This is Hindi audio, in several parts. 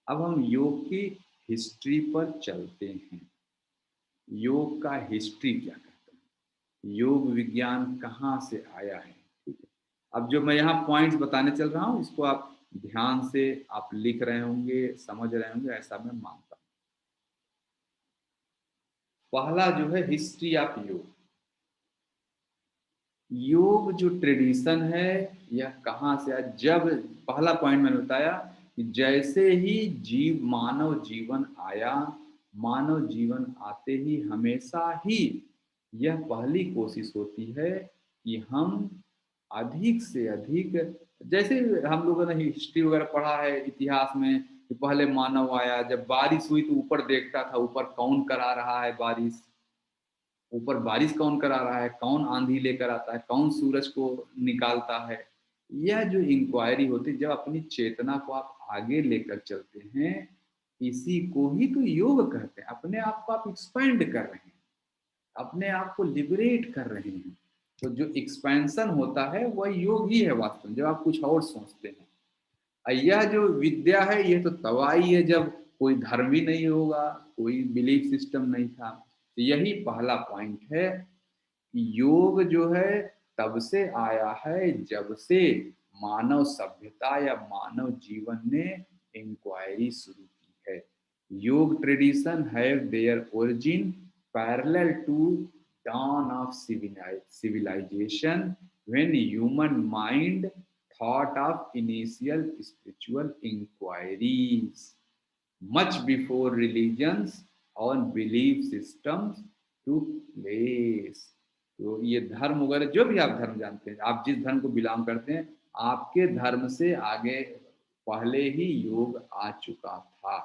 अब हम योग की हिस्ट्री पर चलते हैं। योग का हिस्ट्री क्या कहता है, योग विज्ञान कहाँ से आया है। ठीक है, अब जो मैं यहाँ पॉइंट्स बताने चल रहा हूँ इसको आप ध्यान से आप लिख रहे होंगे, समझ रहे होंगे, ऐसा मैं मानता हूँ। पहला जो है हिस्ट्री ऑफ योग। योग जो ट्रेडिशन है यह कहाँ से आया, जब पहला पॉइंट मैंने बताया कि जैसे ही मानव जीवन आया, मानव जीवन आते ही हमेशा ही यह पहली कोशिश होती है कि हम अधिक से अधिक, जैसे हम लोगों ने हिस्ट्री वगैरह पढ़ा है इतिहास में कि पहले मानव आया, जब बारिश हुई तो ऊपर देखता था ऊपर कौन करा रहा है बारिश, ऊपर बारिश कौन करा रहा है, कौन आंधी लेकर आता है, कौन सूरज को निकालता है। यह जो इंक्वायरी होती है, जब अपनी चेतना को आप आगे लेकर चलते हैं, इसी को ही तो योग कहते हैं। अपने आप को आप एक्सपेंड कर रहे हैं, अपने आप को लिबरेट कर रहे हैं। तो जो एक्सपेंशन होता है वह योग ही है वास्तव में, जब आप कुछ और सोचते हैं। यह जो विद्या है ये तो तब आई है जब कोई धर्म ही नहीं होगा, कोई बिलीफ सिस्टम नहीं था। तो यही पहला पॉइंट है कि योग जो है तब से आया है जब से मानव सभ्यता या मानव जीवन ने इंक्वायरी शुरू की है। Yoga tradition have their origin parallel to dawn of civilization when human mind thought of initial spiritual inquiries much before religions or belief systems took place। तो ये धर्म वगैरह जो भी आप धर्म जानते हैं, आप जिस धर्म को बिलोंग करते हैं, आपके धर्म से आगे पहले ही योग आ चुका था।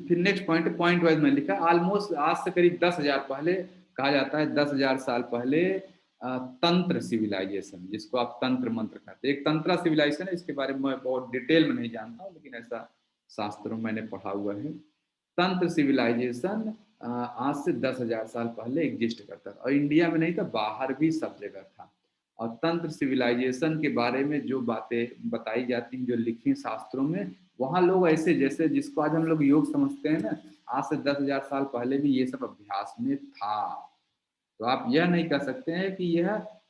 फिर नेक्स्ट पॉइंट वाइज मैं लिखा, ऑलमोस्ट आज से करीब 10,000 पहले, कहा जाता है 10,000 साल पहले तंत्र सिविलाइजेशन, जिसको आप तंत्र मंत्र कहते हैं, एक तंत्र सिविलाइजेशन है। इसके बारे में मैं बहुत डिटेल में नहीं जानता हूँ, लेकिन ऐसा शास्त्रों में मैंने पढ़ा हुआ है। तंत्र सिविलाइजेशन आज से 10,000 साल पहले एग्जिस्ट करता था, और इंडिया में नहीं था, बाहर भी सब जगह था। और तंत्र सिविलाइजेशन के बारे में जो बातें बताई जाती हैं, जो लिखी शास्त्रों में, वहाँ लोग ऐसे जैसे जिसको आज हम लोग योग समझते हैं ना, आज से 10,000 साल पहले भी ये सब अभ्यास में था। तो आप यह नहीं कह सकते हैं कि यह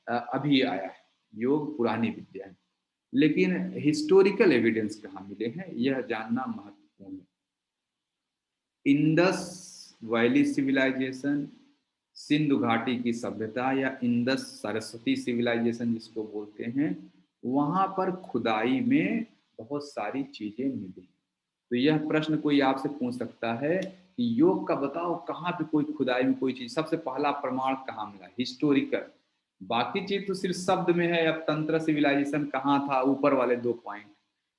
अभी आया है, योग पुरानी विद्या है। लेकिन हिस्टोरिकल एविडेंस कहाँ मिले हैं यह जानना महत्वपूर्ण है। इंडस वैली सिविलाइजेशन, सिंधु घाटी की सभ्यता या इंडस सरस्वती सिविलाइजेशन जिसको बोलते हैं, वहां पर खुदाई में बहुत सारी चीजें मिली। तो यह प्रश्न कोई आपसे पूछ सकता है कि योग का बताओ कहाँ पे कोई खुदाई में कोई चीज, सबसे पहला प्रमाण कहाँ मिला हिस्टोरिकल। बाकी चीज तो सिर्फ शब्द में है, अब तंत्र सिविलाइजेशन कहाँ था, ऊपर वाले 2 पॉइंट।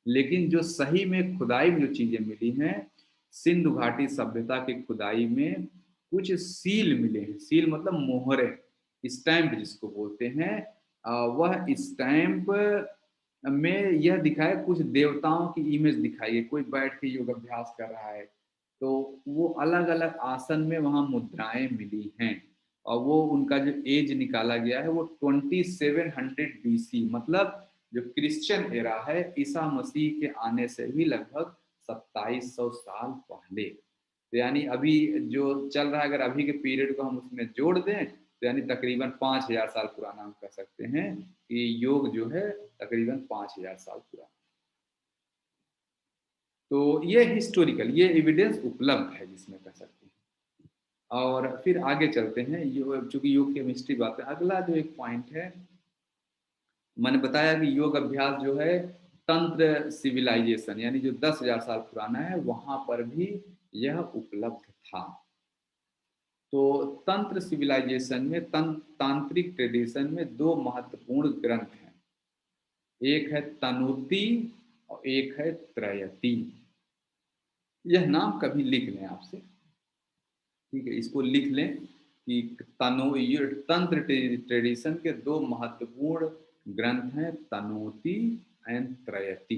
लेकिन जो सही में खुदाई में जो चीजें मिली हैं, सिंधु घाटी सभ्यता की खुदाई में कुछ सील मिले हैं। सील मतलब मोहरे, स्टैंप जिसको बोलते हैं। वह स्टैंप में यह दिखाया, कुछ देवताओं की इमेज दिखाई है, कोई बैठ के योग अभ्यास कर रहा है। तो वो अलग अलग आसन में वहाँ मुद्राएं मिली हैं, और वो उनका जो एज निकाला गया है वो 2700 BC, मतलब जो क्रिश्चियन एरा है, ईसा मसीह के आने से भी लगभग 2700 साल पहले। तो यानी अभी जो चल रहा है, अगर अभी के पीरियड को हम उसमें जोड़ दें तो यानी तकरीबन 5,000 साल पुराना हम कह सकते हैं कि योग जो है तकरीबन 5,000 साल पुराना। तो ये हिस्टोरिकल, ये एविडेंस उपलब्ध है जिसमें कह सकते हैं। और फिर आगे चलते हैं, चूंकि योग की हिस्ट्री बात है, अगला जो एक पॉइंट है, मैंने बताया कि योग अभ्यास जो है तंत्र सिविलाइजेशन यानी जो 10,000 साल पुराना है, वहां पर भी यह उपलब्ध था। तो तंत्र सिविलाइजेशन में, तांत्रिक ट्रेडिशन में 2 महत्वपूर्ण ग्रंथ हैं, एक है तनोती और एक है त्रयती। यह नाम कभी लिख लें आपसे, ठीक है, इसको लिख लें कि ये तंत्र ट्रेडिशन के 2 महत्वपूर्ण ग्रंथ हैं, तनोती एंड त्रयती।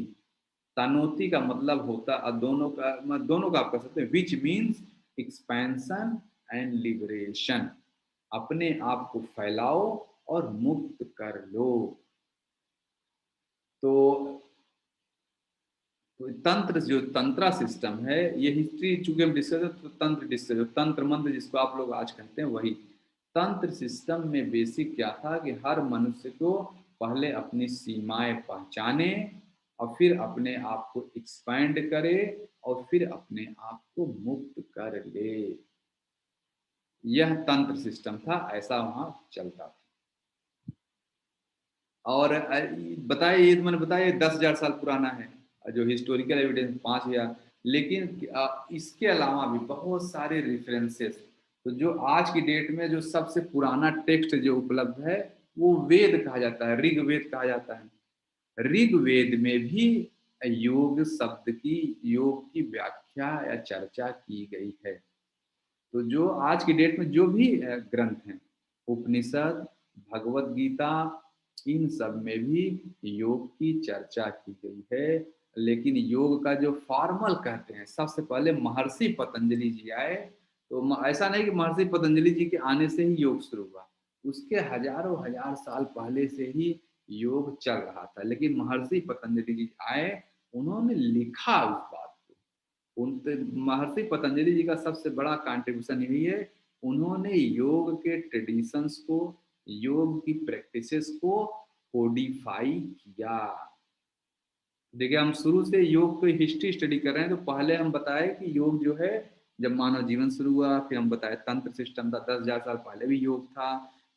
तनोती का मतलब होता है, दोनों का आप कह सकते हैं, which means expansion and liberation, अपने आप को फैलाओ और मुक्त कर लो। तो तो तंत्र जो तंत्रा सिस्टम है, ये हिस्ट्री चूंकि हम डिस्कस, तो तंत्र डिस्कस, तंत्र मंत्र जिसको आप लोग आज कहते हैं वही तंत्र सिस्टम में बेसिक क्या था कि हर मनुष्य को पहले अपनी सीमाएं पहचाने और फिर अपने आप को एक्सपैंड करे और फिर अपने आप को मुक्त कर ले। यह तंत्र सिस्टम था, ऐसा वहां चलता था। और बताया, ये तो मैंने बताया 10,000 साल पुराना है जो हिस्टोरिकल एविडेंस 5,000, लेकिन इसके अलावा भी बहुत सारे रेफरेंसेस। तो जो आज की डेट में जो सबसे पुराना टेक्स्ट जो उपलब्ध है वो वेद कहा जाता है, ऋग्वेद कहा जाता है। ऋग्वेद में भी योग शब्द की, योग की व्याख्या या चर्चा की गई है। तो जो आज की डेट में जो भी ग्रंथ हैं, उपनिषद, भगवत गीता, इन सब में भी योग की चर्चा की गई है। लेकिन योग का जो फॉर्मल कहते हैं, सबसे पहले महर्षि पतंजलि जी आए। तो ऐसा नहीं कि महर्षि पतंजलि जी के आने से ही योग शुरू हुआ, उसके हजारों हजार साल पहले से ही योग चल रहा था। लेकिन महर्षि पतंजलि जी आए, उन्होंने लिखा उस बात को। उन महर्षि पतंजलि जी का सबसे बड़ा कंट्रीब्यूशन यही है, उन्होंने योग के ट्रेडिशंस को, योग की प्रैक्टिसेस को कोडिफाई किया। देखिए, हम शुरू से योग की हिस्ट्री स्टडी कर रहे हैं, तो पहले हम बताए कि योग जो है जब मानव जीवन शुरू हुआ, फिर हम बताए तंत्र सिस्टम था, 10,000 साल पहले भी योग था।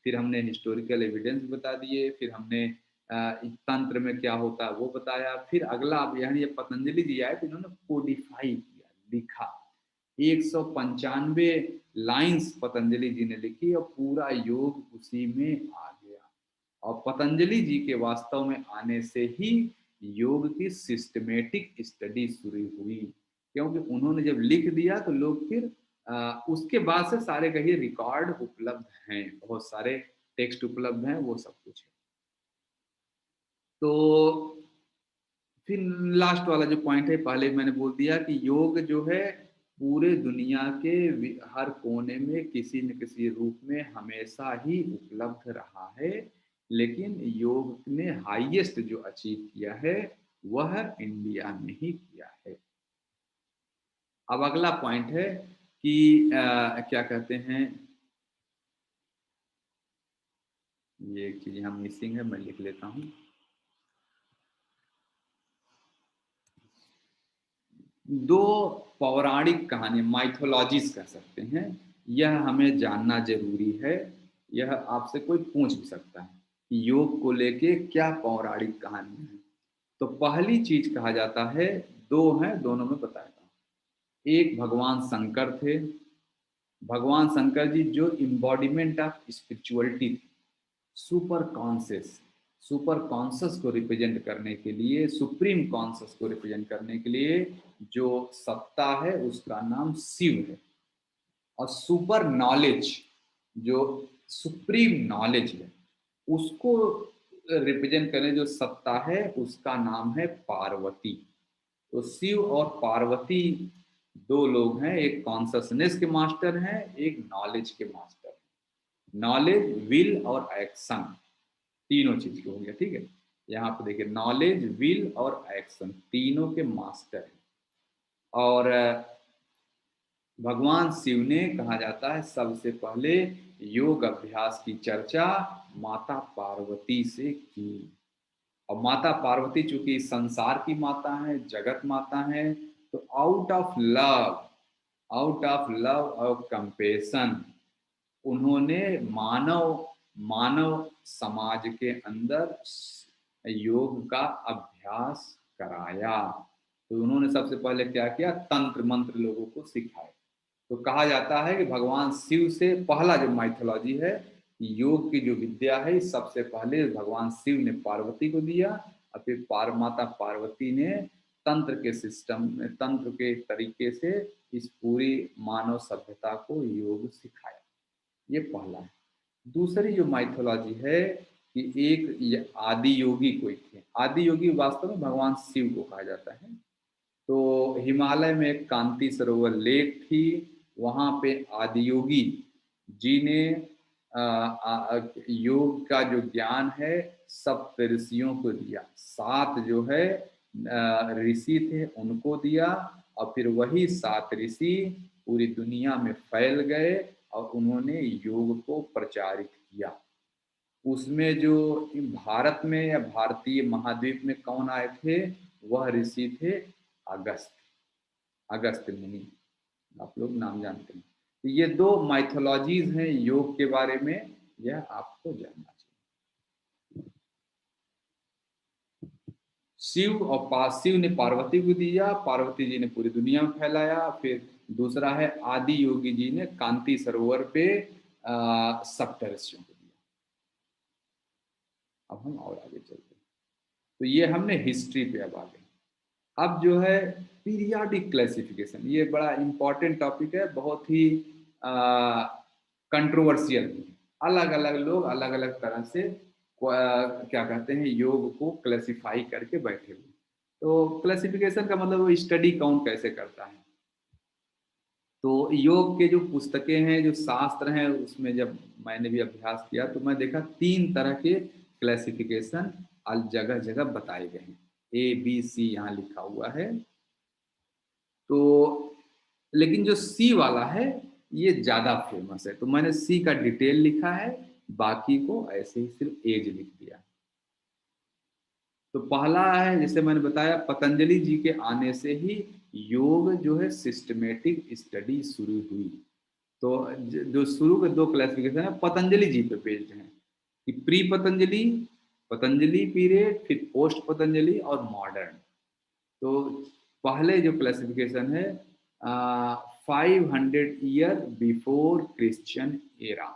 फिर हमने हिस्टोरिकल एविडेंस बता दिए, फिर हमने तंत्र में क्या होता है वो बताया। फिर अगला, अब यानी ये पतंजलि जी आए तो इन्होंने कोडिफाई किया, लिखा। 195 लाइंस पतंजलि जी ने लिखी और पूरा योग उसी में आ गया। और पतंजलि जी के वास्तव में आने से ही योग की सिस्टमेटिक स्टडी शुरू हुई, क्योंकि उन्होंने जब लिख दिया तो लोग फिर उसके बाद से सारे कहिए रिकॉर्ड उपलब्ध हैं, बहुत सारे टेक्स्ट उपलब्ध हैं, वो सब कुछ है। तो फिर लास्ट वाला जो पॉइंट है, पहले मैंने बोल दिया कि योग जो है पूरे दुनिया के हर कोने में किसी न किसी रूप में हमेशा ही उपलब्ध रहा है। लेकिन योग ने हाईएस्ट जो अचीव किया है वह इंडिया में ही किया है। अब अगला पॉइंट है कि क्या कहते हैं, ये एक चीज हम मिसिंग है, मैं लिख लेता हूँ। दो पौराणिक कहानी, माइथोलॉजीज कह सकते हैं, यह हमें जानना जरूरी है। यह आपसे कोई पूछ भी सकता है कि योग को लेके क्या पौराणिक कहानी है। तो पहली चीज कहा जाता है, दो हैं, दोनों में बताता हूँ। एक भगवान शंकर थे। भगवान शंकर जी जो इम्बॉडीमेंट ऑफ स्पिरिचुअलिटी थी, सुपर कॉन्शियस, सुपर कॉन्शियस को रिप्रेजेंट करने के लिए, सुप्रीम कॉन्शियस को रिप्रेजेंट करने के लिए जो सत्ता है उसका नाम शिव है। और सुपर नॉलेज, जो सुप्रीम नॉलेज है, उसको रिप्रेजेंट करने जो सत्ता है उसका नाम है पार्वती। तो शिव और पार्वती दो लोग हैं, एक कॉन्शसनेस के मास्टर हैं, एक नॉलेज के मास्टर हैं। नॉलेज, विल और एक्शन, तीनों चीज के हो गया, ठीक है। यहाँ पे देखिए, नॉलेज, विल और एक्शन तीनों के मास्टर हैं। और भगवान शिव ने, कहा जाता है, सबसे पहले योग अभ्यास की चर्चा माता पार्वती से की। और माता पार्वती चूंकि संसार की माता है, जगत माता है, तो out of love, out of love और कंपेशन उन्होंने मानव मानव समाज के अंदर योग का अभ्यास कराया। तो उन्होंने सबसे पहले क्या किया, तंत्र मंत्र लोगों को सिखाए। तो कहा जाता है कि भगवान शिव से पहला जो माइथोलॉजी है, योग की जो विद्या है, सबसे पहले भगवान शिव ने पार्वती को दिया और फिर माता पार्वती ने तंत्र के सिस्टम में, तंत्र के तरीके से इस पूरी मानव सभ्यता को योग सिखाया। ये पहला है। दूसरी जो माइथोलॉजी है कि एक आदि योगी कोई थे। आदि योगी वास्तव में भगवान शिव को कहा जाता है। तो हिमालय में एक कांति सरोवर लेक थी, वहाँ पे आदि योगी जी ने योग का जो ज्ञान है सप्त ऋषियों को दिया। सात जो है ऋषि थे उनको दिया, और फिर वही 7 ऋषि पूरी दुनिया में फैल गए और उन्होंने योग को प्रचारित किया। उसमें जो भारत में या भारतीय महाद्वीप में कौन आए थे, वह ऋषि थे अगस्त, अगस्त मुनि। आप लोग नाम जानते हैं। तो ये 2 माइथोलॉजीज हैं योग के बारे में, यह आपको जानना चाहिए। शिव ने पार्वती को दिया, पार्वती जी ने पूरी दुनिया में फैलाया। फिर दूसरा है आदि योगी जी ने कांति सरोवर पे सप्तऋषियों को दिया। अब हम और आगे चलते हैं। तो ये हमने हिस्ट्री पे अब आगे। अब जो है पीरियाडिक क्लासिफिकेशन, ये बड़ा इंपॉर्टेंट टॉपिक है, बहुत ही कंट्रोवर्शियल। अलग अलग लोग अलग अलग तरह से क्या कहते हैं, योग को क्लासिफाई करके बैठे हुए। तो क्लासिफिकेशन का मतलब वो स्टडी कौन कैसे करता है। तो योग के जो पुस्तकें हैं, जो शास्त्र हैं, उसमें जब मैंने भी अभ्यास किया तो मैं देखा 3 तरह के क्लासिफिकेशन जगह जगह बताए गए हैं। ABC यहाँ लिखा हुआ है। तो लेकिन जो सी वाला है ये ज़्यादा फेमस है, तो मैंने सी का डिटेल लिखा है, बाकी को ऐसे ही सिर्फ एज लिख दिया। तो पहला है, जैसे मैंने बताया, पतंजलि जी के आने से ही योग जो है सिस्टमेटिक स्टडी शुरू हुई। तो जो शुरू के 2 क्लासिफिकेशन है पतंजलि जी पे बेस्ड हैं, कि प्री पतंजलि, पतंजलि पीरियड, फिर पोस्ट पतंजलि और मॉडर्न। तो पहले जो क्लासिफिकेशन है 500 year before Christian era,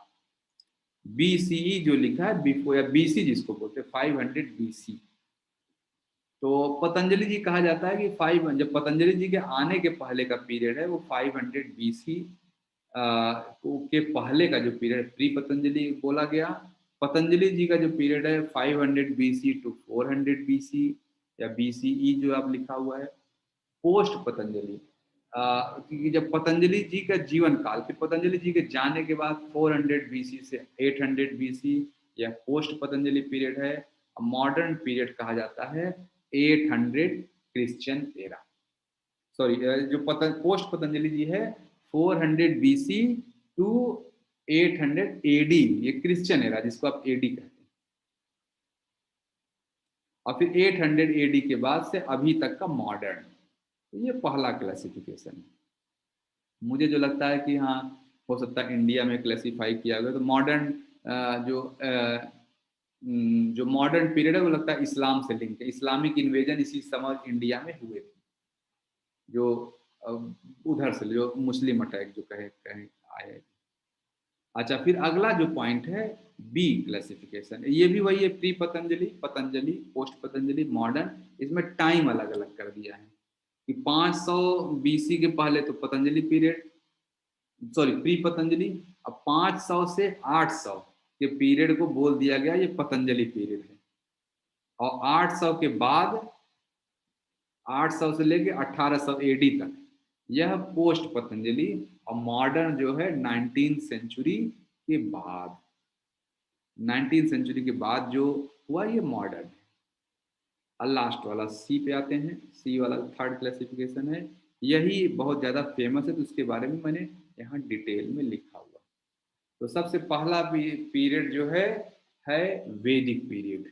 BCE जो लिखा है, बिफोर या BC जिसको बोलते हैं 500 BC। तो पतंजलि जी कहा जाता है कि 5, जब पतंजलि जी के आने के पहले का पीरियड है वो 500 BC के पहले का जो पीरियड प्री पतंजलि बोला गया। पतंजलि जी का जो पीरियड है 500 BC टू 400 BC या BCE जो आप लिखा हुआ है। पोस्ट पतंजलि, क्योंकि जब पतंजलि जी का जीवन काल, फिर पतंजलि जी के जाने के बाद 400 BC से 800 BC यह पोस्ट पतंजलि पीरियड है। मॉडर्न पीरियड कहा जाता है 800 क्रिश्चियन एरा। सॉरी, जो पोस्ट पतंजलि जी है 400 BC टू 800 AD, ये क्रिश्चियन एरा जिसको आप AD कहते हैं। और फिर 800 AD के बाद से अभी तक का मॉडर्न। तो ये पहला क्लासिफिकेशन है। मुझे जो लगता है कि हाँ, हो सकता है इंडिया में क्लासिफाई किया गया तो मॉडर्न, जो मॉडर्न पीरियड है वो लगता है इस्लाम से लिंक है। इस्लामिक इन्वेजन इसी समय इंडिया में हुए थे, जो अ, उधर से जो मुस्लिम अटैक जो कहे कहे आए। अच्छा, फिर अगला जो पॉइंट है बी क्लासिफिकेशन, ये भी वही है, pre Patanjali, Patanjali, post Patanjali, modern. इसमें टाइम अलग अलग कर दिया है कि 500 BC के पहले तो Patanjali period, sorry pre Patanjali. अब 500 से 800 के पीरियड को बोल दिया गया ये पतंजलि पीरियड है। और 800 के बाद, 800 से लेके 1800 AD तक यह पोस्ट पतंजलि। और मॉडर्न जो है 19th सेंचुरी के बाद, 19th सेंचुरी के बाद जो हुआ ये मॉडर्न है। और लास्ट वाला सी पे आते हैं, सी वाला थर्ड क्लासिफिकेशन है, यही बहुत ज़्यादा फेमस है, तो उसके बारे में मैंने यहाँ डिटेल में लिखा हुआ। तो सबसे पहला पीरियड जो है वैदिक पीरियड।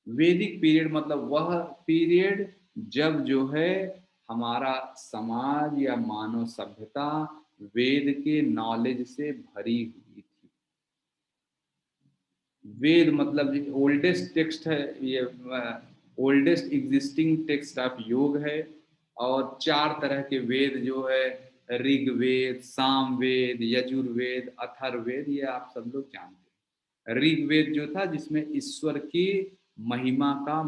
वैदिक पीरियड मतलब वह पीरियड जब जो है हमारा समाज या मानव सभ्यता वेद के नॉलेज से भरी हुई थी। वेद मतलब ओल्डेस्ट टेक्स्ट है ये, ओल्डेस्ट एग्जिस्टिंग टेक्स्ट ऑफ योग है। और 4 तरह के वेद जो है, ऋग्वेद, सामवेद, यजुर्वेद, अथर्ववेद, ये आप सब लोग जानते हैं। ऋग्वेद जो था जिसमें ईश्वर की महिमा का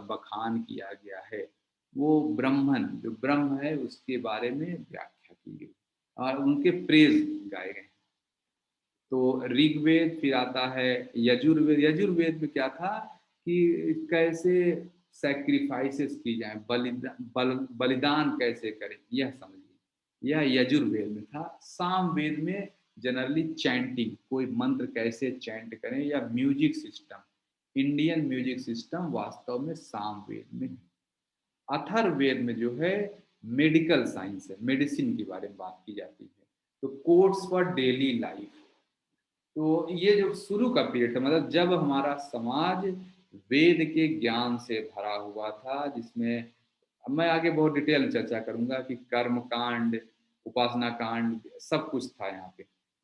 बखान किया गया है, वो ब्रह्मन जो ब्रह्म है उसके बारे में व्याख्या की गई और उनके प्रेज गाए गए। तो ऋग्वेद, फिर आता है यजुर्वेद। यजुर्वेद में क्या था कि कैसे सैक्रिफाइसेस की जाए, बलिदान कैसे करें, यह समझिए, यह यजुर्वेद में था। सामवेद में जनरली चैंटिंग, कोई मंत्र कैसे चैंट करें, या music system, Indian music system वास्तव में सामवेद में है। अथर्ववेद में जो है मेडिकल साइंस है, मेडिसिन के बारे में बात की जाती है। तो कोट्स फॉर डेली लाइफ, तो ये जो शुरू का पीरियड था, मतलब जब हमारा समाज वेद के ज्ञान से भरा हुआ था, जिसमें अब मैं आगे बहुत डिटेल में चर्चा करूंगा कि कर्म कांड, उपासना कांड, सब कुछ था यहाँ पे।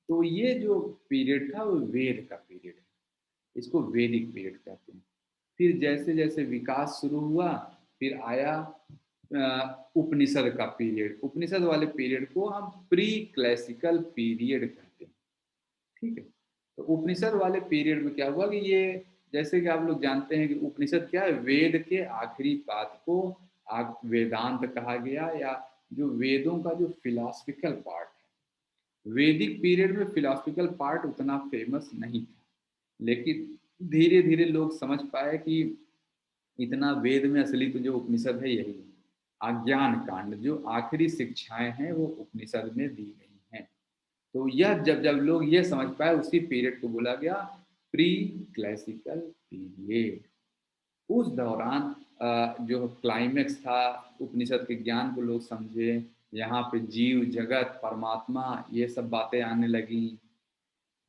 तो ये जो पीरियड था वो वेद का पीरियड है, इसको वैदिक पीरियड कहते हैं। फिर जैसे जैसे विकास शुरू हुआ, फिर आया उपनिषद का पीरियड। उपनिषद वाले पीरियड को हम प्री क्लासिकल पीरियड कहते हैं, ठीक है। तो उपनिषद वाले पीरियड में क्या हुआ कि ये, जैसे कि आप लोग जानते हैं कि उपनिषद क्या है, वेद के आखिरी बात को वेदांत कहा गया, या जो वेदों का जो फिलोसफिकल पार्ट है। वैदिक पीरियड में फिलोसफिकल पार्ट उतना फेमस नहीं था, लेकिन धीरे धीरे लोग समझ पाए कि इतना वेद में असली तो जो उपनिषद है यही है। आज्ञान कांड जो आखिरी शिक्षाएं हैं वो उपनिषद में दी गई हैं। तो यह जब जब लोग ये समझ पाए, उसी पीरियड को बोला गया प्री क्लासिकल पीरियड। उस दौरान जो क्लाइमेक्स था, उपनिषद के ज्ञान को लोग समझे, यहाँ पे जीव जगत परमात्मा ये सब बातें आने लगी।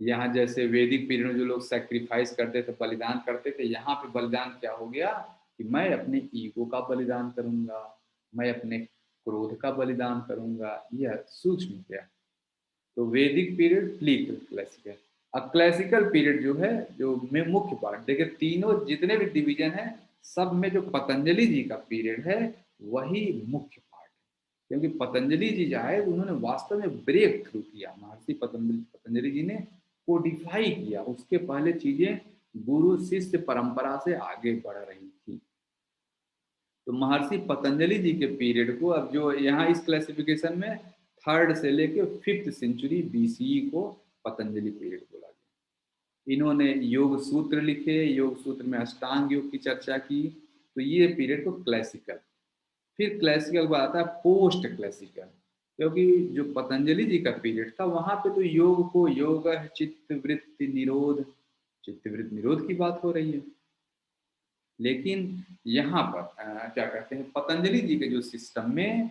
यहाँ जैसे वैदिक पीरियड में जो लोग सेक्रीफाइस करते थे, बलिदान करते थे, यहाँ पे बलिदान क्या हो गया कि मैं अपने ईगो का बलिदान करूंगा, मैं अपने क्रोध का बलिदान करूंगा, यह सूक्ष्म क्या। तो वैदिक पीरियड क्लासिकल। अब क्लासिकल पीरियड जो है, जो में मुख्य पार्ट देखिए, तीनों जितने भी डिवीजन है सब में जो पतंजलि जी का पीरियड है वही मुख्य पार्ट है। क्योंकि पतंजलि जी जो आए उन्होंने वास्तव में ब्रेक थ्रू किया, महर्षि पतंजलि जी ने कोडिफाई किया। उसके पहले चीजें गुरु शिष्य परंपरा से आगे बढ़ रही थी। तो महर्षि पतंजलि जी के पीरियड को, अब जो यहाँ इस क्लासिफिकेशन में थर्ड से लेके 5th सेंचुरी बीसीई को पतंजलि पीरियड बोला गया। इन्होंने योग सूत्र लिखे, योग सूत्र में अष्टांग योग की चर्चा की। तो ये पीरियड को क्लासिकल। फिर क्लासिकल के बाद आता है पोस्ट क्लासिकल, क्योंकि जो पतंजलि जी का पीरियड था वहां पे तो योग को योग चित्त वृत्ति निरोध, चित्त वृत्ति निरोध की बात हो रही है। लेकिन यहाँ पर क्या कहते हैं, पतंजलि जी के जो सिस्टम में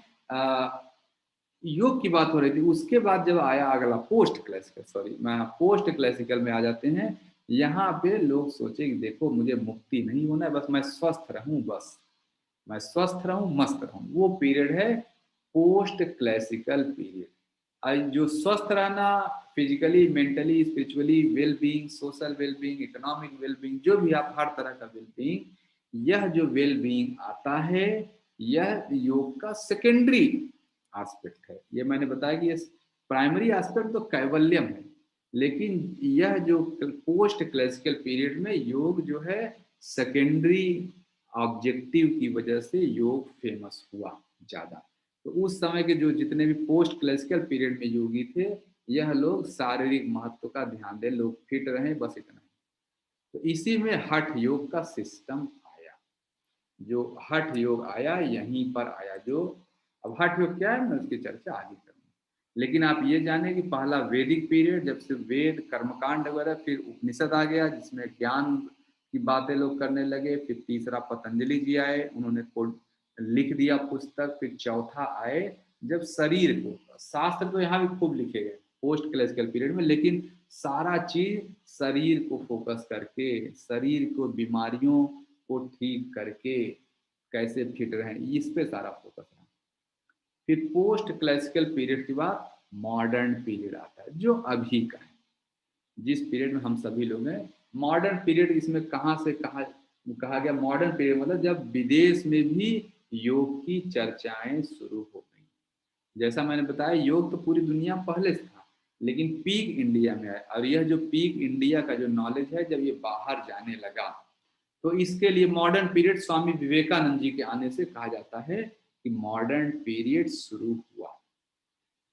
योग की बात हो रही थी। उसके बाद जब आया अगला पोस्ट क्लासिकल, सॉरी मैं पोस्ट क्लासिकल में आ जाते हैं। यहाँ पे लोग सोचे कि देखो मुझे मुक्ति नहीं होना है, बस मैं स्वस्थ रहूं, बस मैं स्वस्थ रहूं मस्त रहूं, वो पीरियड है पोस्ट क्लासिकल पीरियड। जो स्वस्थ रहना, physically mentally spiritually well being, social well being, economic well being, जो भी आप हर तरह का वेल बीइंग, यह जो वेल बीइंग आता है यह योग का सेकेंडरी एस्पेक्ट है। ये मैंने बताया कि ये प्राइमरी एस्पेक्ट तो कैवल्यम है, लेकिन यह जो पोस्ट क्लासिकल पीरियड में योग जो है सेकेंडरी ऑब्जेक्टिव की वजह से योग फेमस हुआ ज़्यादा। तो उस समय के जो जितने भी पोस्ट क्लासिकल पीरियड में योगी थे, यह लोग शारीरिक महत्व का ध्यान दें, लोग फिट रहें, बस इतना ही। तो इसी में हठ योग का सिस्टम आया। जो हठ योग आया यहीं पर आया। जो अब हठ योग क्या है मैं उसकी चर्चा आगे करूँगा, लेकिन आप ये जाने कि पहला वैदिक पीरियड, जब से वेद कर्मकांड वगैरह, फिर उपनिषद आ गया जिसमें ज्ञान की बातें लोग करने लगे। फिर तीसरा पतंजलि जी आए, उन्होंने लिख दिया पुस्तक। फिर चौथा आए जब शरीर को, शास्त्र तो यहाँ भी खूब लिखे गए पोस्ट क्लासिकल पीरियड में, लेकिन सारा चीज शरीर को फोकस करके, शरीर को बीमारियों को ठीक करके कैसे फिट रहें, इस पे सारा फोकस रहा। फिर पोस्ट क्लासिकल पीरियड के बाद मॉडर्न पीरियड आता है जो अभी का है, जिस पीरियड में हम सभी लोग हैं। मॉडर्न पीरियड इसमें कहाँ से कहा गया मॉडर्न पीरियड, मतलब जब विदेश में भी योग की चर्चाएं शुरू हो गई। जैसा मैंने बताया योग तो पूरी दुनिया पहले से था, लेकिन पीक इंडिया में है। और यह जो पीक इंडिया का जो नॉलेज है जब ये बाहर जाने लगा, तो इसके लिए मॉडर्न पीरियड स्वामी विवेकानंद जी के आने से कहा जाता है कि मॉडर्न पीरियड शुरू हुआ।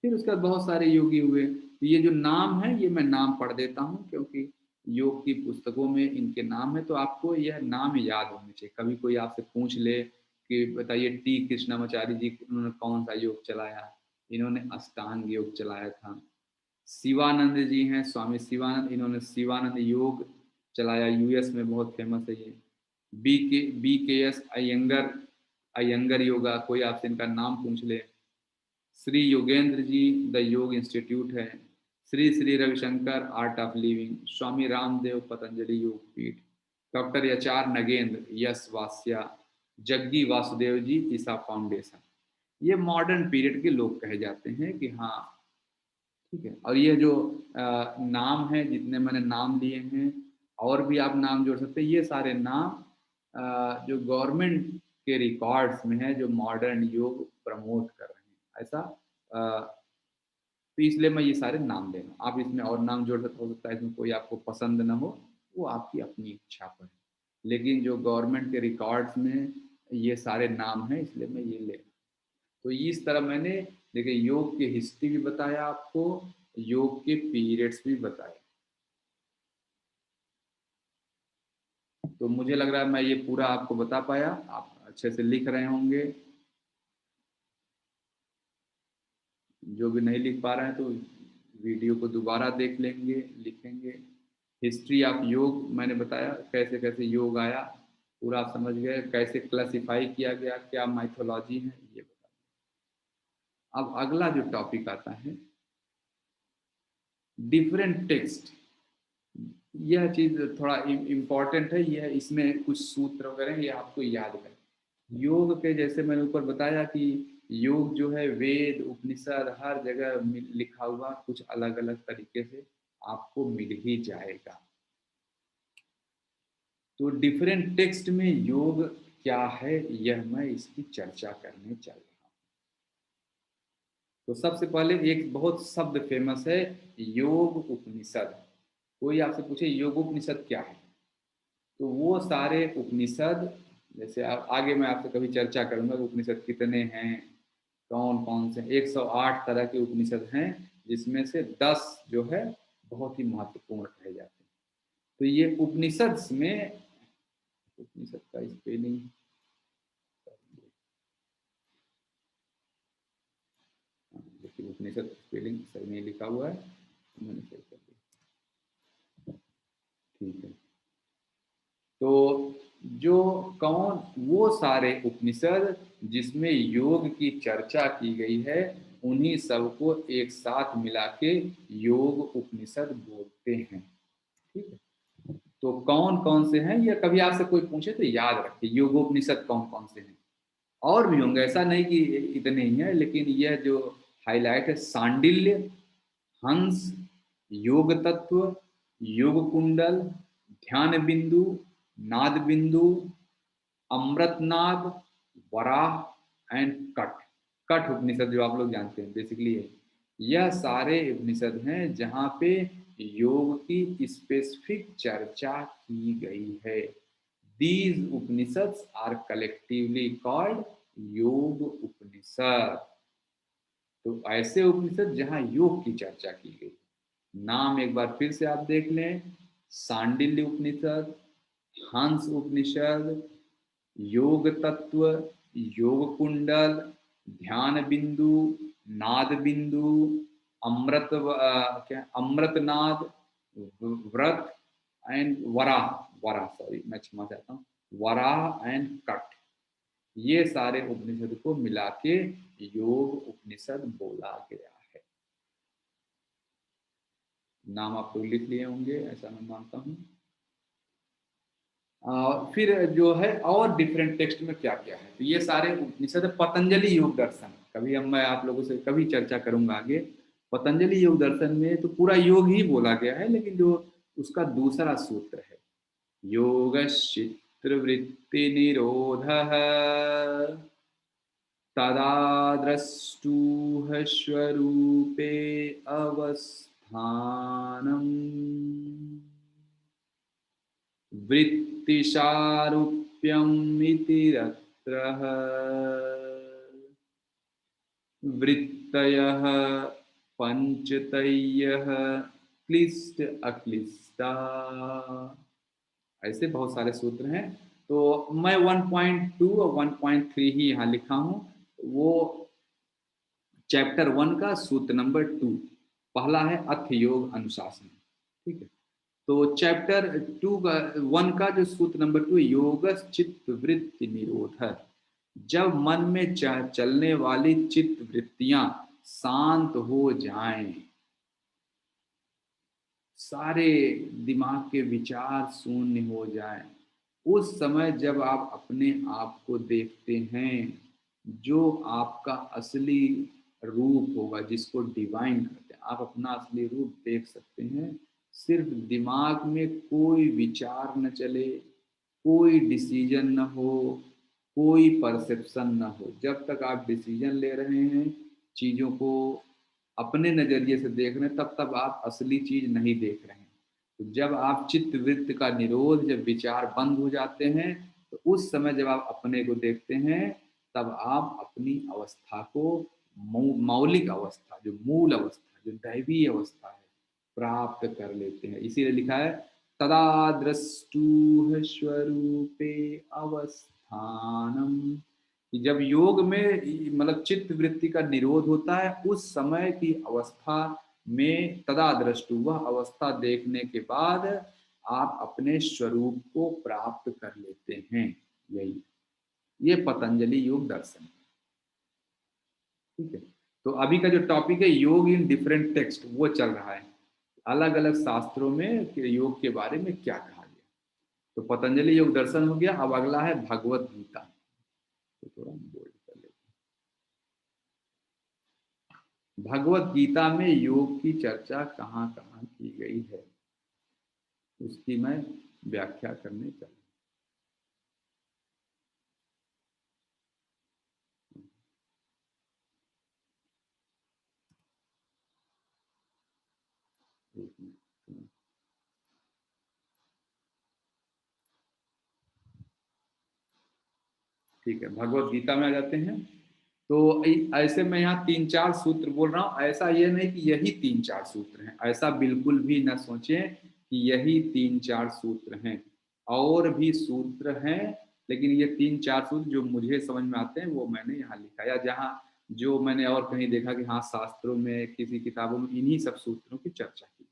फिर उसके बाद बहुत सारे योगी हुए। तो ये जो नाम है ये मैं नाम पढ़ देता हूँ, क्योंकि योग की पुस्तकों में इनके नाम है, तो आपको यह नाम याद होने चाहिए। कभी कोई आपसे पूछ ले कि बताइए टी कृष्णामाचारी जी उन्होंने कौन सा योग चलाया, इन्होंने अष्टांग योग चलाया था। शिवानंद जी हैं, स्वामी शिवानंद, इन्होंने शिवानंद योग चलाया, यूएस में बहुत फेमस है ये। बी के एस अयंगर, अयंगर योगा, कोई आपसे इनका नाम पूछ ले। श्री योगेंद्र जी द योग इंस्टीट्यूट है। Shri Shri Ravishankar art of living, Swami Ramdev Patanjali Yog Peeth, doctor H R. Nagendra यश वास्या, जग्गी वासुदेव जी ईसा फाउंडेशन। ये मॉडर्न पीरियड के लोग कहे जाते हैं कि हाँ ठीक है। और ये जो नाम है, जितने मैंने नाम लिए हैं, और भी आप नाम जोड़ सकते हैं, ये सारे नाम जो गवर्नमेंट के रिकॉर्ड्स में है, जो मॉडर्न योग प्रमोट कर रहे हैं, ऐसा तो इसलिए मैं ये सारे नाम ले रहा हूँ। आप इसमें और नाम जोड़ सकते, हो सकता है इसमें कोई आपको पसंद ना हो, वो आपकी अपनी इच्छा पर है, लेकिन जो गवर्नमेंट के रिकॉर्ड्स में ये सारे नाम हैं, इसलिए मैं ये ले रहा हूँ। तो इस तरह मैंने देखिए योग की हिस्ट्री भी बताया आपको, योग के पीरियड्स भी बताए। तो मुझे लग रहा है मैं ये पूरा आपको बता पाया, आप अच्छे से लिख रहे होंगे। जो भी नहीं लिख पा रहे हैं तो वीडियो को दोबारा देख लेंगे, लिखेंगे। हिस्ट्री ऑफ योग मैंने बताया, कैसे कैसे योग आया, पूरा आप समझ गए, कैसे क्लासिफाई किया गया, क्या माइथोलॉजी है, ये बता। अब अगला जो टॉपिक आता है, डिफरेंट टेक्स्ट। यह चीज थोड़ा इम्पोर्टेंट है, यह इसमें कुछ सूत्र वगैरह ये आपको याद है। योग के जैसे मैंने ऊपर बताया कि योग जो है वेद उपनिषद हर जगह लिखा हुआ कुछ अलग अलग तरीके से आपको मिल ही जाएगा। तो डिफरेंट टेक्स्ट में योग क्या है, यह मैं इसकी चर्चा करने चल रहा हूँ। तो सबसे पहले एक बहुत शब्द फेमस है, योग उपनिषद। कोई आपसे पूछे योग उपनिषद क्या है, तो वो सारे उपनिषद, जैसे आप आगे मैं आपसे कभी चर्चा करूंगा कि उपनिषद कितने हैं, कौन कौन से, 108 तरह के उपनिषद हैं, जिसमें से 10 जो है बहुत ही महत्वपूर्ण कहे जाते हैं। तो ये उपनिषद में, उपनिषद का स्पेलिंग, देखिए उपनिषद स्पेलिंग सही नहीं लिखा हुआ है, मैंने सही कर दिया, ठीक है। तो जो कौन, वो सारे उपनिषद जिसमें योग की चर्चा की गई है, उन्हीं सबको एक साथ मिला के योग उपनिषद बोलते हैं, ठीक है। तो कौन कौन से हैं, या कभी आपसे कोई पूछे तो याद रखिए योगोपनिषद कौन कौन से हैं। और भी होंगे, ऐसा नहीं कि इतने ही हैं, लेकिन यह जो हाईलाइट है, सांडिल्य, हंस, योग तत्व, योग कुंडल, ध्यान बिंदु, नाद बिंदु, अमृतनाद, वराह एंड कट। कट उपनिषद जो आप लोग जानते हैं बेसिकली है, यह सारे उपनिषद हैं जहाँ पे योग की स्पेसिफिक चर्चा की गई है। These Upanishads are collectively called yoga Upanishad. तो ऐसे उपनिषद जहाँ योग की चर्चा की गई, नाम एक बार फिर से आप देख लें, सांडिल्य उपनिषद, हंस उपनिषद, योग तत्व, योग कुंडल, ध्यान बिंदु, नाद बिंदु, क्या अमृतनाद, व्रत एंड वराह, वराह सॉरी मैं क्षमा चाहता हूँ, वराह एंड कट, ये सारे उपनिषद को मिला के योग उपनिषद बोला गया है। नाम आप लोग लिख लिए होंगे ऐसा मैं मानता हूँ। फिर जो है और डिफरेंट टेक्स्ट में क्या क्या है, तो ये सारे उपनिषद, पतंजलि योग दर्शन, कभी हम मैं आप लोगों से कभी चर्चा करूंगा आगे। पतंजलि योग दर्शन में तो पूरा योग ही बोला गया है, लेकिन जो उसका दूसरा सूत्र है, योग चित्र वृत्ति निरोध तदा द्रष्टुः स्वरूपे अवस्थानम् वृत्तिसारूप्यम् इति रत्रः वृत्तयः पंचतयः क्लिष्ट अक्लिष्टा। ऐसे बहुत सारे सूत्र हैं। तो मैं 1.2 और 1.3 ही यहाँ लिखा हूँ। वो चैप्टर 1 का सूत्र नंबर 2 पहला है अथ योग अनुशासन, ठीक है। तो चैप्टर 2 का 1 का जो सूत्र नंबर 2 योग चित्त वृत्ति निरोध, जब मन में चलने वाली चित्त वृत्तियां शांत हो जाएं, सारे दिमाग के विचार शून्य हो जाएं, उस समय जब आप अपने आप को देखते हैं, जो आपका असली रूप होगा, जिसको डिवाइन कहते हैं, आप अपना असली रूप देख सकते हैं। सिर्फ दिमाग में कोई विचार न चले, कोई डिसीजन न हो, कोई परसेप्शन न हो। जब तक आप डिसीजन ले रहे हैं, चीज़ों को अपने नज़रिए से देख रहे हैं, तब तक आप असली चीज़ नहीं देख रहे हैं। तो जब आप चित्त वृत्त का निरोध, जब विचार बंद हो जाते हैं, तो उस समय जब आप अपने को देखते हैं, तब आप अपनी अवस्था को, मौलिक अवस्था, जो मूल अवस्था, जो दैवीय अवस्था है, प्राप्त कर लेते हैं। इसीलिए लिखा है तदा द्रष्टुः स्वरूपे अवस्थानम, कि जब योग में मतलब चित्त वृत्ति का निरोध होता है, उस समय की अवस्था में तदा द्रष्टु, वह अवस्था देखने के बाद आप अपने स्वरूप को प्राप्त कर लेते हैं। यही ये पतंजलि योग दर्शन, ठीक है। तो अभी का जो टॉपिक है योग इन डिफरेंट टेक्स्ट, वो चल रहा है, अलग अलग शास्त्रों में कि योग के बारे में क्या कहा गया। तो पतंजलि योग दर्शन हो गया, अब अगला है भगवत गीता। तो थोड़ा बोल्ड कर लेते हैं। भगवत गीता में योग की चर्चा कहाँ कहाँ की गई है, उसकी मैं व्याख्या करने चला। ठीक है, भगवत गीता में आ जाते हैं। तो ऐसे मैं यहाँ तीन चार सूत्र बोल रहा हूँ, ऐसा ये नहीं कि यही तीन चार सूत्र हैं, ऐसा बिल्कुल भी न सोचें कि यही तीन चार सूत्र हैं। और भी सूत्र हैं, लेकिन ये तीन चार सूत्र जो मुझे समझ में आते हैं वो मैंने यहाँ लिखा, या जहाँ जो मैंने और कहीं देखा कि हाँ शास्त्रों में किसी किताबों में इन्हीं सब सूत्रों की चर्चा की।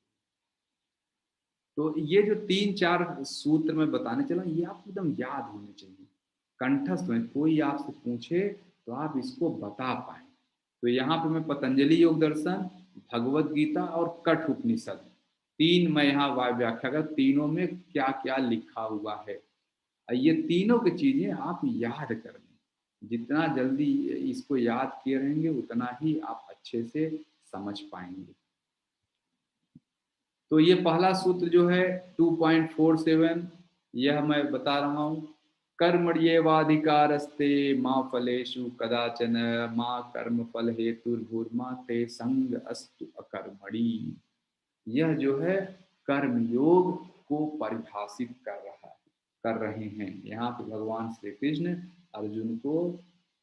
तो ये जो तीन चार सूत्र मैं बताने चला, ये आपको एकदम याद होने चाहिए, कंठस्थ में, कोई आपसे पूछे तो आप इसको बता पाए। तो यहाँ पे मैं पतंजलि योग दर्शन, भगवत गीता और कठ उपनिषद, तीन मैं यहाँ व्याख्या कर, तीनों में क्या क्या लिखा हुआ है, ये तीनों की चीजें आप याद कर लें। जितना जल्दी इसको याद किए रहेंगे, उतना ही आप अच्छे से समझ पाएंगे। तो ये पहला सूत्र जो है 2.47, यह मैं बता रहा हूँ। कर्मण्येवाधिकारस्ते माँ फलेषु कदाचन, माँ कर्म फल हेतुर्भूर्मा ते संग अस्तु अकर्मणि। यह जो है कर्म योग को परिभाषित कर रहे हैं। यहाँ पे भगवान श्री कृष्ण अर्जुन को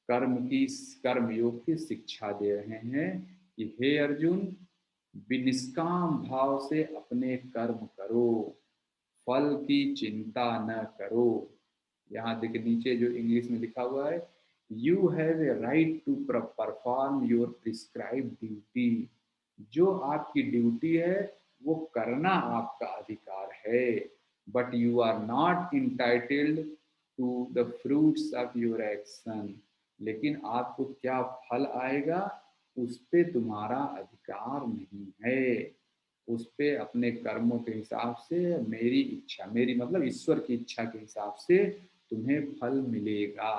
कर्म योग की शिक्षा दे रहे हैं कि हे अर्जुन, निष्काम भाव से अपने कर्म करो, फल की चिंता न करो। यहाँ देखिए नीचे जो इंग्लिश में लिखा हुआ है, you have a right to perform your prescribe duty. जो आपकी ड्यूटी है वो करना आपका अधिकार है, but you are not entitled to the fruits of your action. लेकिन आपको क्या फल आएगा, उस पे तुम्हारा अधिकार नहीं है। उस पे अपने कर्मों के हिसाब से, मेरी इच्छा, मेरी मतलब ईश्वर की इच्छा के हिसाब से तुम्हें फल मिलेगा।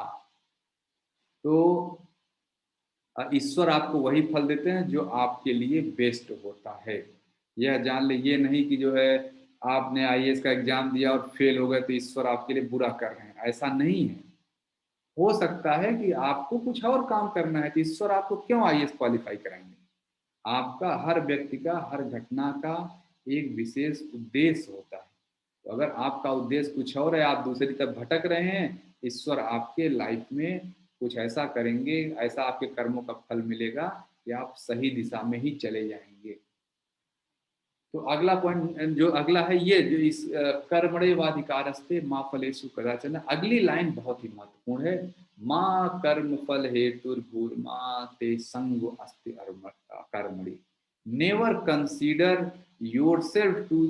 तो ईश्वर आपको वही फल देते हैं जो आपके लिए बेस्ट होता है। यह जान ले, ये नहीं कि जो है आपने आईएएस का एग्जाम दिया और फेल हो गए तो ईश्वर आपके लिए बुरा कर रहे हैं, ऐसा नहीं है। हो सकता है कि आपको कुछ और काम करना है, तो ईश्वर आपको क्यों आईएएस क्वालिफाई कराएंगे। आपका, हर व्यक्ति का, हर घटना का एक विशेष उद्देश्य होता है। तो अगर आपका उद्देश्य कुछ और है, आप दूसरी तरफ भटक रहे हैं, ईश्वर आपके लाइफ में कुछ ऐसा करेंगे, ऐसा आपके कर्मों का फल मिलेगा कि आप सही दिशा में ही चले जाएंगे। तो अगला पॉइंट जो अगला है, ये जो इस कर्मण्येवाधिकारस्ते माँ फलेषु कदाचन, अगली लाइन बहुत ही महत्वपूर्ण है। माँ कर्म फल हेतुर्भूर्मा ते संगो अस्ति कर्मणि। Never consider yourself to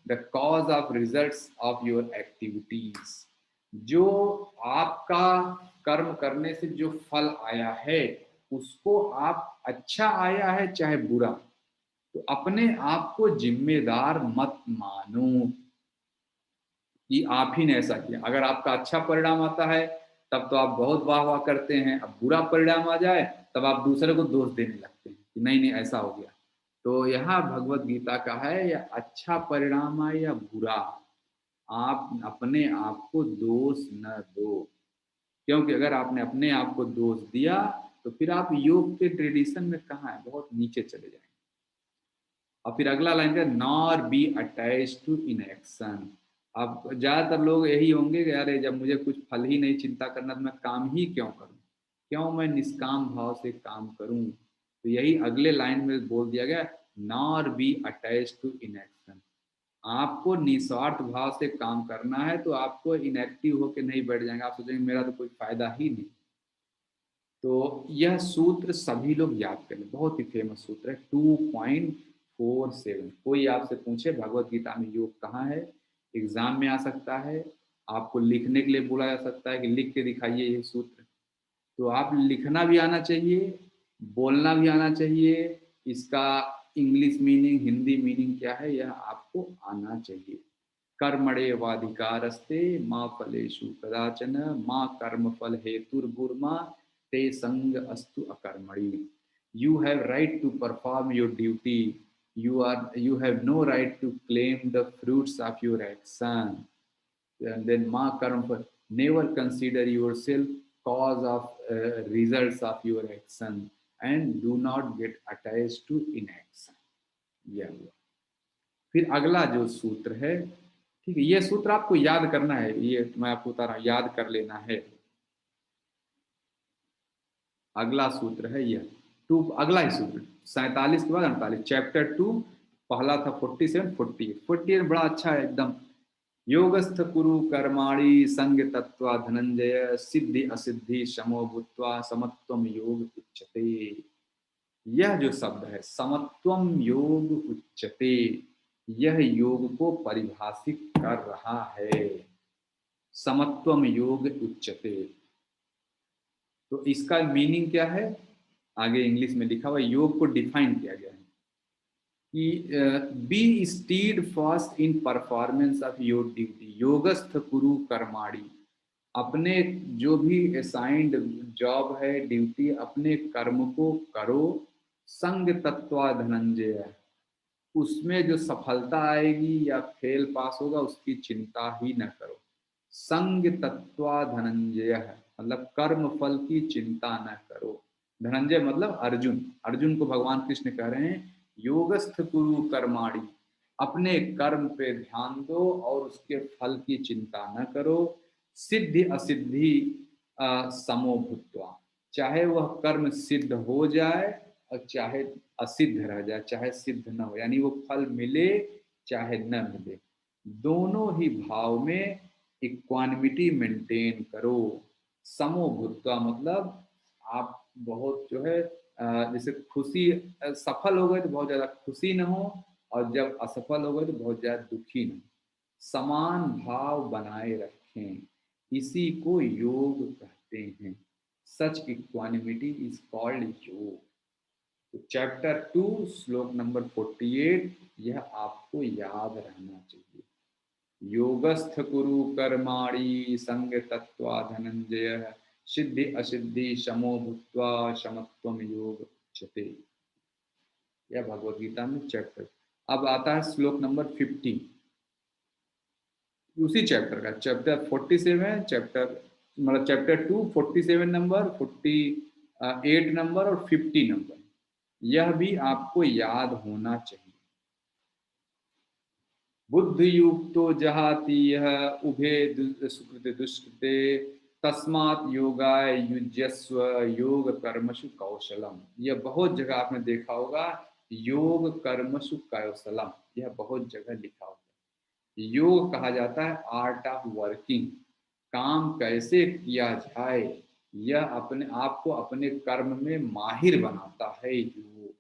the cause of results of your activities. जो आपका कर्म करने से जो फल आया है उसको आप अच्छा आया है चाहे बुरा, तो अपने आप को जिम्मेदार मत मानो कि आप ही ने ऐसा किया। अगर आपका अच्छा परिणाम आता है तब तो आप बहुत वाह वाह करते हैं, अब बुरा परिणाम आ जाए तब आप दूसरे को दोष देने लगते हैं कि नहीं नहीं ऐसा हो गया। तो यहाँ भगवत गीता का है, या अच्छा परिणाम आए या बुरा, आप अपने आप को दोष न दो, क्योंकि अगर आपने अपने आप को दोष दिया तो फिर आप योग के ट्रेडिशन में कहाँ है, बहुत नीचे चले जाएंगे। और फिर अगला लाइन का nor be attach to inaction. अब ज्यादातर लोग यही होंगे कि अरे जब मुझे कुछ फल ही नहीं चिंता करना तो मैं काम ही क्यों करूं, क्यों मैं निष्काम भाव से काम करूं। तो यही अगले लाइन में बोल दिया गया, nor be attach to inaction. आपको निस्वार्थ भाव से काम करना है तो आपको इनएक्टिव होकर नहीं बैठ जाएंगे, आप सोचेंगे मेरा तो कोई फायदा ही नहीं। तो यह सूत्र सभी लोग याद करें, बहुत ही फेमस सूत्र है 2.47। कोई आपसे पूछे भगवत गीता में योग कहाँ है, एग्जाम में आ सकता है, आपको लिखने के लिए बोला जा सकता है कि लिख के दिखाइए ये सूत्र, तो आप लिखना भी आना चाहिए, बोलना भी आना चाहिए, इसका इंग्लिश मीनिंग हिंदी मीनिंग क्या है यह आपको आना चाहिए। कर्मणे वाधिकारस्ते माँ फलेषु कदाचन माँ कर्म फल हेतुर्भुर्मा ते संग अस्तु अकर्मणि। You have right to perform your duty. You have no right to claim the fruits of your action. And then ma karma, never consider yourself cause of results of your action, and do not get attached to inaction। यह हुआ। फिर अगला जो सूत्र है, ठीक है, ये सूत्र आपको याद करना है, ये मैं आपको बता रहा हूँ, याद कर लेना है। अगला सूत्र है यह टू, अगला ही सूत्र 47 के बाद 48, चैप्टर 2, पहला था 47, 48। 48 बड़ा अच्छा है एकदम। योगस्थ कुरु कर्माणि संग तत्वा धनंजय सिद्धि असिद्धि शमो भूत्वा समत्वम योग उच्यते। यह जो शब्द है समत्वम योग उच्यते, यह योग को परिभाषित कर रहा है। समत्वम योग उच्यते, तो इसका मीनिंग क्या है, आगे इंग्लिश में लिखा हुआ, योग को डिफाइन किया गया है कि be steadfast in performance of your duty योगस्थ कुरु कर्माणि। अपने जो भी असाइंड जॉब है, ड्यूटी, अपने कर्म को करो, संग तत्वा धनंजय, उसमें जो सफलता आएगी या फेल पास होगा उसकी चिंता ही न करो। संग तत्वा धनंजय मतलब कर्म फल की चिंता न करो। धनंजय मतलब अर्जुन, अर्जुन को भगवान कृष्ण कह रहे हैं योगस्थ कुरु कर्माणि, अपने कर्म पे ध्यान दो और उसके फल की चिंता न करो। सिद्धि असिद्धि समो भूत्वा, चाहे वह कर्म सिद्ध हो जाए और चाहे असिद्ध रह जाए, चाहे सिद्ध न हो, यानी वो फल मिले चाहे न मिले, दोनों ही भाव में इक्वानिमिटी मेंटेन करो। समो भूत्वा मतलब आप बहुत जो है जैसे खुशी, सफल हो गए तो बहुत ज्यादा खुशी न हो, और जब असफल हो गए तो बहुत ज्यादा दुखी न हो, समान भाव बनाए रखें, इसी को योग कहते हैं। सच इक्वानिमिटी इज कॉल्ड योग। तो चैप्टर 2 श्लोक नंबर 48, यह आपको याद रहना चाहिए। योगस्थ कुरु कर्माणि संग तत्वा धनंजय सिद्धि असिद्धि शमो भूत्वा शमत्वम योग उच्यते। यह भगवद गीता में चैप्टर। अब आता है श्लोक नंबर 50, उसी चैप्टर का, चैप्टर 47, चैप्टर मतलब चैप्टर 2 47 नंबर, 48 नंबर और 50 नंबर, यह भी आपको याद होना चाहिए। बुद्धि युक्तो जहाति यह उभे सुकृते दुष्कृते तस्मात् योगाय युज्यस्व योग कर्मसु कौशलम। यह बहुत जगह आपने देखा होगा, योग कर्मसु कौशलम, यह बहुत जगह लिखा होगा। योग कहा जाता है आर्ट ऑफ वर्किंग, काम कैसे किया जाए, यह अपने आप को अपने कर्म में माहिर बनाता है योग।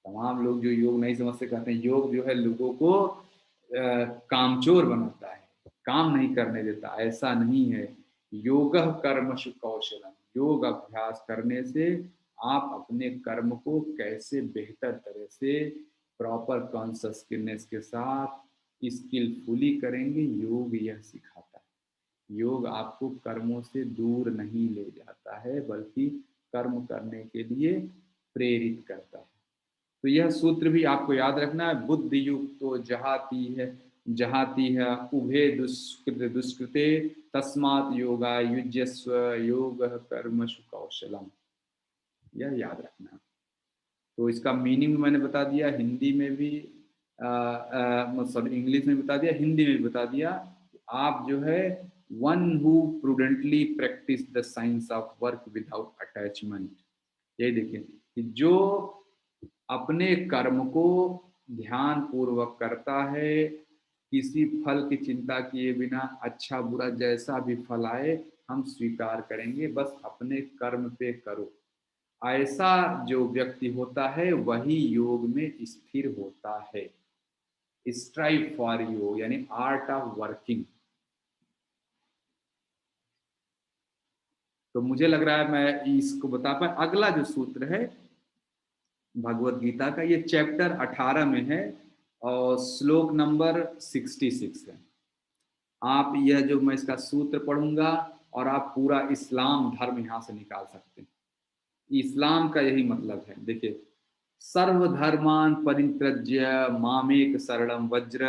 तमाम लोग जो योग नहीं समझते कहते हैं योग जो है लोगों को कामचोर बनाता है, काम नहीं करने देता, ऐसा नहीं है। योगः कर्मसु कौशलम, योग अभ्यास करने से आप अपने कर्म को कैसे बेहतर तरह से प्रॉपर कॉन्शसनेस के साथ स्किलफुली करेंगे, योग यह सिखाता है। योग आपको कर्मों से दूर नहीं ले जाता है, बल्कि कर्म करने के लिए प्रेरित करता है। तो यह सूत्र भी आपको याद रखना है, बुद्धि युक्तो जहाती है उभे दुष्कृत दुष्कृते तस्मात् योगा युज्यस्व योग कर्मसु कौशलम, यह याद रखना। तो इसका मीनिंग मैंने बता दिया, हिंदी में भी सॉरी इंग्लिश में बता दिया, हिंदी में भी बता दिया। आप जो है one who prudently practice the science of work without attachment, यही देखिए कि जो अपने कर्म को ध्यान पूर्वक करता है, किसी फल की चिंता किए बिना, अच्छा बुरा जैसा भी फल आए हम स्वीकार करेंगे, बस अपने कर्म पे करो, ऐसा जो व्यक्ति होता है वही योग में स्थिर होता है। स्ट्राइव फॉर योग यानी आर्ट ऑफ वर्किंग। तो मुझे लग रहा है मैं इसको बता पाए। अगला जो सूत्र है भगवत गीता का, ये चैप्टर 18 में है और श्लोक नंबर 66 है। आप यह जो मैं इसका सूत्र पढ़ूंगा और आप पूरा इस्लाम धर्म यहाँ से निकाल सकते हैं। इस्लाम का यही मतलब है। देखिए, सर्वधर्मान परित्यज्य मामेक शरणं वज्र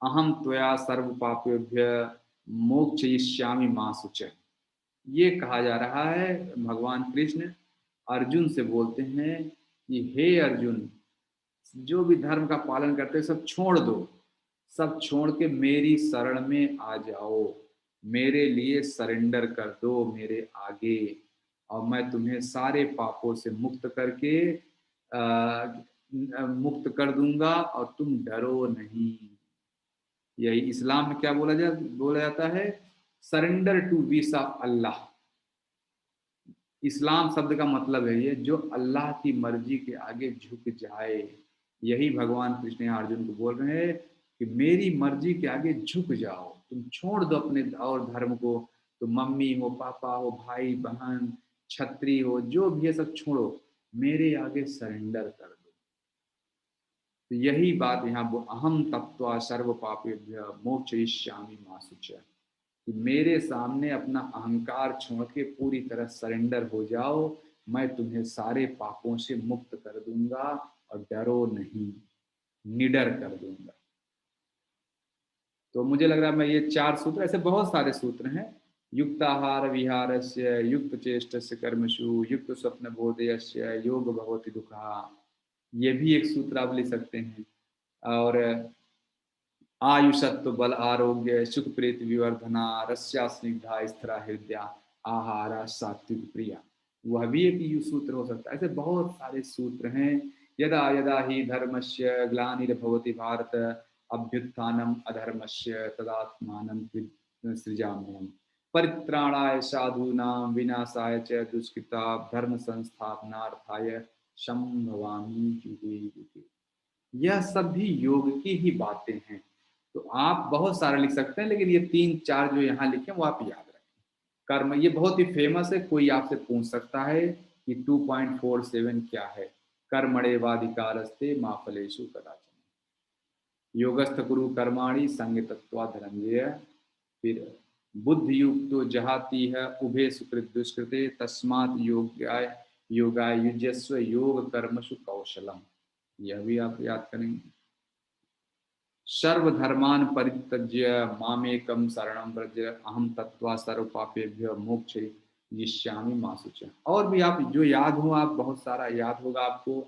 अहम त्वया सर्व पापेभ्य मोक्षयिष्यामि मा शुचः। ये कहा जा रहा है, भगवान कृष्ण अर्जुन से बोलते हैं कि हे अर्जुन, जो भी धर्म का पालन करते हैं सब छोड़ दो, सब छोड़ के मेरी शरण में आ जाओ, मेरे लिए सरेंडर कर दो मेरे आगे, और मैं तुम्हें सारे पापों से मुक्त करके मुक्त कर दूंगा और तुम डरो नहीं। यही इस्लाम में क्या बोला जाता है, सरेंडर टू विश ऑफ अल्लाह। इस्लाम शब्द का मतलब है ये, जो अल्लाह की मर्जी के आगे झुक जाए। यही भगवान कृष्ण यहाँ अर्जुन को बोल रहे हैं कि मेरी मर्जी के आगे झुक जाओ, तुम छोड़ दो अपने और धर्म को, तो मम्मी हो, पापा हो, भाई बहन, छत्री हो, जो भी है सब छोड़ो, मेरे आगे सरेंडर कर दो। तो यही बात यहाँ वो अहम तत्वा सर्व पापेभ्य मोक्षयिष्यामि मा शुचः, कि मेरे सामने अपना अहंकार छोड़ के पूरी तरह सरेंडर हो जाओ, मैं तुम्हें सारे पापों से मुक्त कर दूंगा और डरो नहीं, निडर कर दूंगा। तो मुझे लग रहा है मैं ये 4 सूत्र, ऐसे बहुत सारे सूत्र हैं। युक्ताहार विहारस्य युक्त चेष्टस्य कर्मसु युक्त स्वप्न बोधयस्य योग भवति दुःखा, ये भी एक सूत्र आप ले सकते हैं। और आयुषत्व बल आरोग्य सुख प्रीति विवर्धना रस्या स्निग्धा स्थिरा हृदया आहारा सात्विक प्रिया, वह भी एक यु सूत्र हो सकता है। ऐसे बहुत सारे सूत्र हैं। यदा यदा ही धर्मस्य ग्लानिर्भवति भारत अभ्युत्थानम अधर्मस्य तदात्मानं सृजाम्यहम् परित्राणाय साधूनां विनाशाय च दुष्कृता धर्म संस्थापनार्थाय संभवामि युगे युगे। यह सब भी योग की ही बातें हैं। तो आप बहुत सारे लिख सकते हैं, लेकिन ये 3-4 जो यहाँ लिखे वो आप याद रखें। कर्म ये बहुत ही फेमस है, कोई आपसे पूछ सकता है कि 2.47 क्या है। कर्मणेवाधिकारस्ते मा फलेषु कदाचन योगस्थ कुरु कर्माणि संग तत्वा धनंजय। फिर बुद्धि युक्तो जहाती है उभे सुकृत दुष्कृते तस्मात् योगाय युज्यस्व योग कर्मसु कौशलम, यह भी आप याद करेंगे। सर्वधर्मान परित्यज्य मामेकम शरणं व्रज अहम तत्वा सर्व पापेभ्य मोक्षयिष्यामि मा शुचः। और भी आप जो याद हो, आप बहुत सारा याद होगा आपको,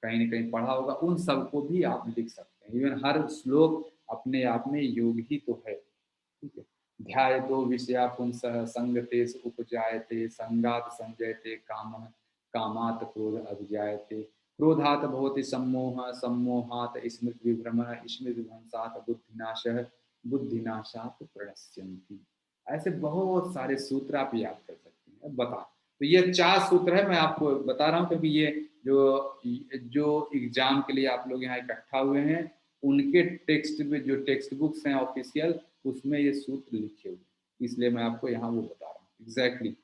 कहीं ना कहीं पढ़ा होगा, उन सबको भी आप लिख सकते हैं। इवन हर श्लोक अपने आप में योग ही तो है, ठीक है। ध्यायतो विषया पुंसः संगतेषु उपजायते संगात संजयते कामः कामात् क्रोध अभिजायते क्रोधात् भवति सम्मोहः सम्मोहात् स्मृति विभ्रमः स्मृति भ्रंशात् बुद्धिनाशः बुद्धिनाशात् प्रणश्यन्ति। ऐसे बहुत सारे सूत्र आप याद कर सकते हैं। बता, तो ये 4 सूत्र है, मैं आपको बता रहा हूँ क्योंकि ये जो एग्जाम के लिए आप लोग यहाँ इकट्ठा हुए हैं, उनके टेक्स्ट में जो टेक्स्ट बुक्स हैं ऑफिशियल, उसमें ये सूत्र लिखे हुए हैं। इसलिए मैं आपको यहाँ वो बता रहा हूँ एग्जैक्टली।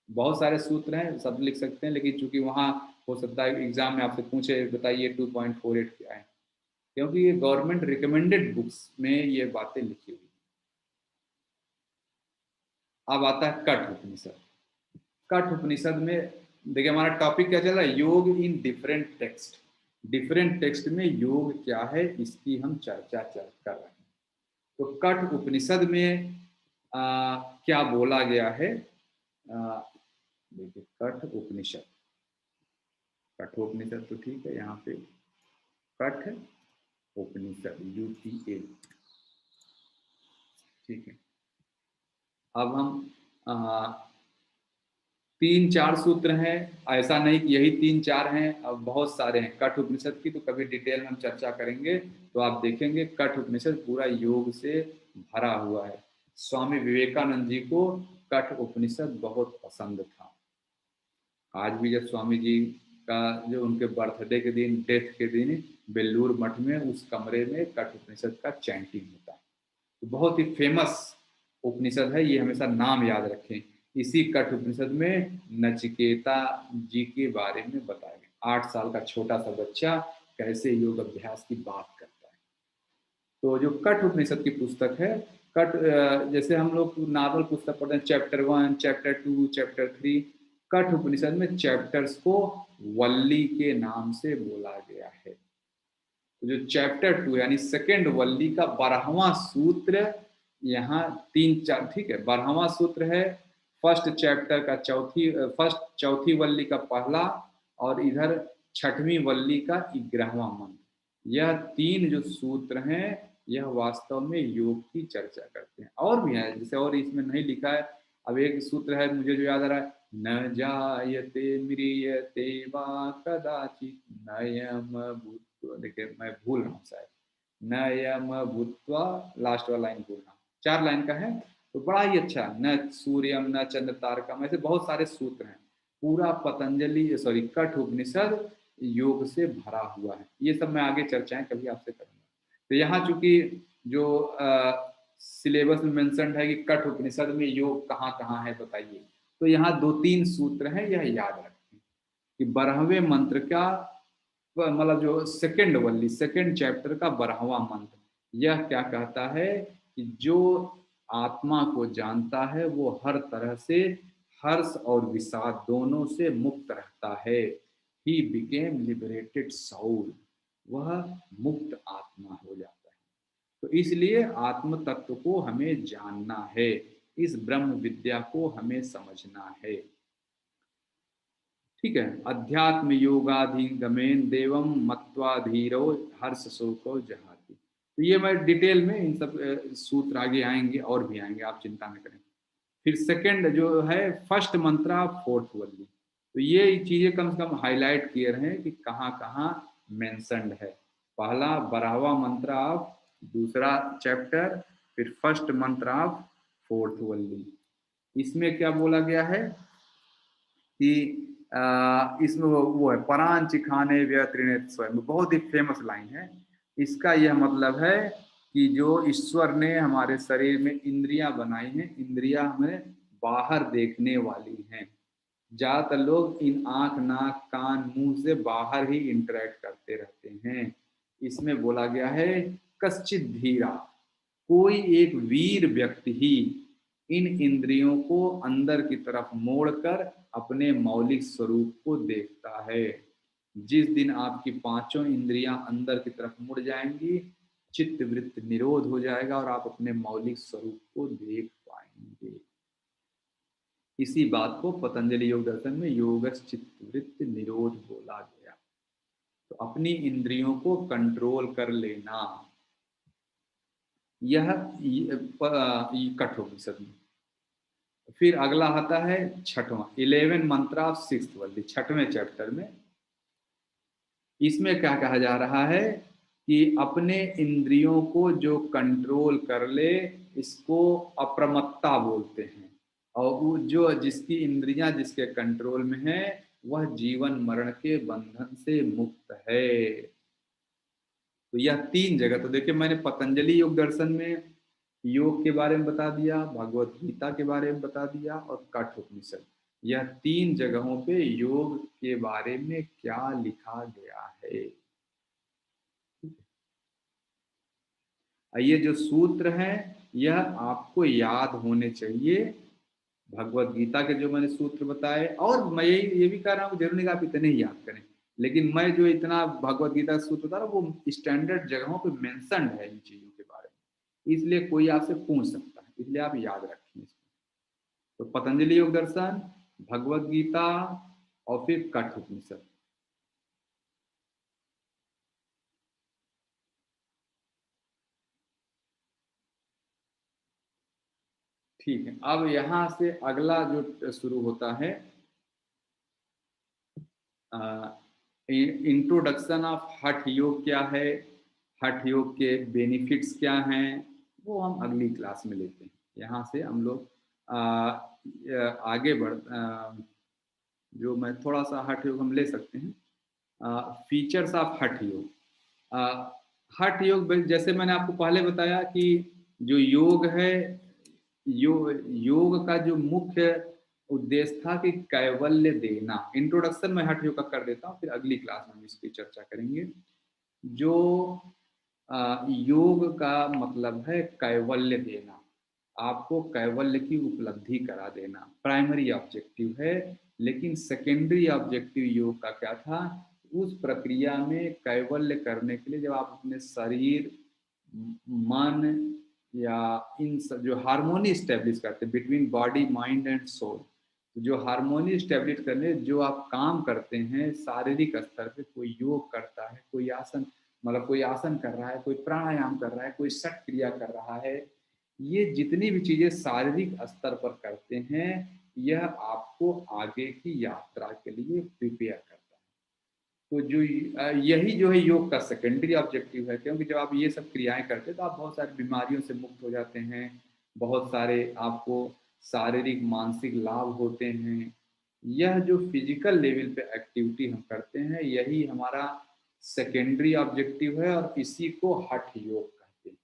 बहुत सारे सूत्र हैं, सब लिख सकते हैं, लेकिन चूंकि वहाँ हो सकता है एग्जाम में आपसे पूछे बताइए 2.48 क्या है, क्योंकि ये गवर्नमेंट रिकमेंडेड बुक्स में ये बातें लिखी हुई। अब आता है कठ उपनिषद। कठ उपनिषद में देखिए हमारा टॉपिक क्या चल रहा है, योग in different text. Different text में योग क्या है इसकी हम चर्चा कर रहे हैं। तो कठ उपनिषद में क्या बोला गया है, देखिए कठ उपनिषद, कठोपनिषद तो ठीक है, यहाँ पे कठ उपनिषद UTA, ठीक है। अब हम तीन चार सूत्र हैं, ऐसा नहीं कि यही तीन चार हैं, अब बहुत सारे हैं। कठ उपनिषद की तो कभी डिटेल में हम चर्चा करेंगे, तो आप देखेंगे कठ उपनिषद पूरा योग से भरा हुआ है। स्वामी विवेकानंद जी को कठ उपनिषद बहुत पसंद था। आज भी जब स्वामी जी का जो उनके बर्थडे के दिन, डेथ के दिन बेल्लूर मठ में उस कमरे में कठ उपनिषद का चैंटिंग होता है। तो बहुत ही फेमस उपनिषद है ये, हमेशा नाम याद रखें। इसी कठ उपनिषद में नचिकेता जी के बारे में बताया गया, 8 साल का छोटा सा बच्चा कैसे योग अभ्यास की बात करता है। तो जो कठ उपनिषद की पुस्तक है, कठ जैसे हम लोग नॉर्मल पुस्तक पढ़ते हैं चैप्टर 1, चैप्टर 2, चैप्टर 3, कठ उपनिषद में चैप्टर्स को वल्ली के नाम से बोला गया है। तो जो चैप्टर 2 यानी सेकेंड वल्ली का 12वां सूत्र यहाँ 3 4, ठीक है, 12वां सूत्र है फर्स्ट चैप्टर का चौथी वल्ली का पहला, और इधर छठवीं वल्ली का 11वां मंत्र। यह तीन जो सूत्र हैं यह वास्तव में योग की चर्चा करते हैं। और भी है, जैसे और इसमें नहीं लिखा है। अब एक सूत्र है मुझे जो याद आ रहा है, न जायते म्रियते वा कदाचित नयम भूत्वा, देखिए मैं भूल रहा हूँ शायद, नयम भूत्वा, लास्ट वाला लाइन भूल रहा हूँ, 4 लाइन का है। तो बड़ा ही अच्छा, न सूर्यम न चंद्र तारकम, ऐसे बहुत सारे सूत्र हैं। पूरा पतंजलि सॉरी कठ उपनिषद योग से भरा हुआ है। ये सब मैं आगे चर्चाएं कभी आपसे करूंगा। तो यहाँ चूंकि जो सिलेबस में मेंशन है कि कठ उपनिषद में योग कहाँ कहाँ है बताइए, तो यहाँ 2-3 सूत्र हैं, यह याद रखें कि 12वें मंत्र का मतलब जो सेकेंड वल्ली, सेकेंड चैप्टर का 12वां मंत्र, यह क्या कहता है कि जो आत्मा को जानता है वो हर तरह से हर्ष और विषाद दोनों से मुक्त रहता है। ही बिकेम लिबरेटेड सोल, वह मुक्त आत्मा हो जाता है। तो इसलिए आत्म तत्व को हमें जानना है, इस ब्रह्म विद्या को हमें समझना है, ठीक है। अध्यात्म योगाधिगमेन देवम मत्वा धीरो हर्ष शोको जहाति। तो ये मैं डिटेल में इन सब सूत्र आगे आएंगे और भी आएंगे, आप चिंता न करें। फिर सेकंड जो है फर्स्ट मंत्र फोर्थ वल्ली, तो ये चीजें कम से कम हाईलाइट किए रहे कि कहाँ कहाँ मेंशन्ड है। पहला 12वां मंत्र ऑफ दूसरा चैप्टर, फिर फर्स्ट मंत्र ऑफ फोर्थ वल्ली। इसमें क्या बोला गया है कि इसमें वो है परान चिखाने व्यतीर्ण स्वयं, बहुत ही फेमस लाइन है। इसका यह मतलब है कि जो ईश्वर ने हमारे शरीर में इंद्रियां बनाई हैं, इंद्रियां हमें बाहर देखने वाली हैं। ज्यादातर लोग इन आंख नाक कान मुंह से बाहर ही इंटरेक्ट करते रहते हैं। इसमें बोला गया है कश्चित धीरा, कोई एक वीर व्यक्ति ही इन इंद्रियों को अंदर की तरफ मोड़कर अपने मौलिक स्वरूप को देखता है। जिस दिन आपकी पांचों इंद्रियां अंदर की तरफ मुड़ जाएंगी, चित्त वृत्त निरोध हो जाएगा और आप अपने मौलिक स्वरूप को देख पाएंगे। इसी बात को पतंजलि योग दर्शन में योगस चित्त वृत्त निरोध बोला गया। तो अपनी इंद्रियों को कंट्रोल कर लेना, यह कठोपनिषद में। फिर अगला आता है छठवां 11 मंत्र ऑफ सिक्स्थ वल्ली, छठवें चैप्टर में। इसमें क्या कहा जा रहा है कि अपने इंद्रियों को जो कंट्रोल कर ले, इसको अप्रमत्ता बोलते हैं। और वो जो जिसकी इंद्रियां जिसके कंट्रोल में है, वह जीवन मरण के बंधन से मुक्त है। तो यह 3 जगह, तो देखिए मैंने पतंजलि योग दर्शन में योग के बारे में बता दिया, भगवत गीता के बारे में बता दिया और कठोपनिषद। यह 3 जगहों पे योग के बारे में क्या लिखा गया है। ये जो सूत्र हैं यह आपको याद होने चाहिए। भगवत गीता के जो मैंने सूत्र बताए, और मैं ये भी कह रहा हूँ जरूरी नहीं कि आप इतने ही याद करें, लेकिन मैं जो इतना भगवत गीता का सूत्र बता रहा हूँ वो स्टैंडर्ड जगहों पे मेंशन्ड है इन चीजों के बारे में, इसलिए कोई आपसे पूछ सकता है, इसलिए आप याद रखें इसको। तो पतंजलि योग दर्शन, भगवत गीता और फिर कठोपनिषद। ठीक है, अब यहाँ से अगला जो शुरू होता है, इंट्रोडक्शन ऑफ हठ योग क्या है, हठ योग के बेनिफिट्स क्या हैं, वो हम अगली क्लास में लेते हैं। यहाँ से हम लोग आगे जो मैं थोड़ा सा हठ योग हम ले सकते हैं। फीचर्स ऑफ हठ योग। हठ योग जैसे मैंने आपको पहले बताया कि जो योग है, योग का जो मुख्य उद्देश्य था कि कैवल्य देना। इंट्रोडक्शन में हठ योग का कर देता हूँ, फिर अगली क्लास में हम इसकी चर्चा करेंगे। जो योग का मतलब है कैवल्य देना, आपको कैवल्य की उपलब्धि करा देना, प्राइमरी ऑब्जेक्टिव है। लेकिन सेकेंडरी ऑब्जेक्टिव योग का क्या था, उस प्रक्रिया में कैवल्य करने के लिए जब आप अपने शरीर, मन या इन सब जो हारमोनी स्टेब्लिश करते हैं between body mind and soul, जो हारमोनी स्टेब्लिश करने जो आप काम करते हैं शारीरिक स्तर पे, कोई योग करता है, कोई आसन, मतलब कोई आसन कर रहा है, कोई प्राणायाम कर रहा है, कोई शट क्रिया कर रहा है, ये जितनी भी चीजें शारीरिक स्तर पर करते हैं, यह आपको आगे की यात्रा के लिए प्रिपेयर करता है। तो जो यही जो है योग का सेकेंडरी ऑब्जेक्टिव है, क्योंकि जब आप ये सब क्रियाएं करते हैं तो आप बहुत सारी बीमारियों से मुक्त हो जाते हैं, बहुत सारे आपको शारीरिक मानसिक लाभ होते हैं। यह जो फिजिकल लेवल पे एक्टिविटी हम करते हैं यही हमारा सेकेंडरी ऑब्जेक्टिव है, और इसी को हठ योग कहते हैं।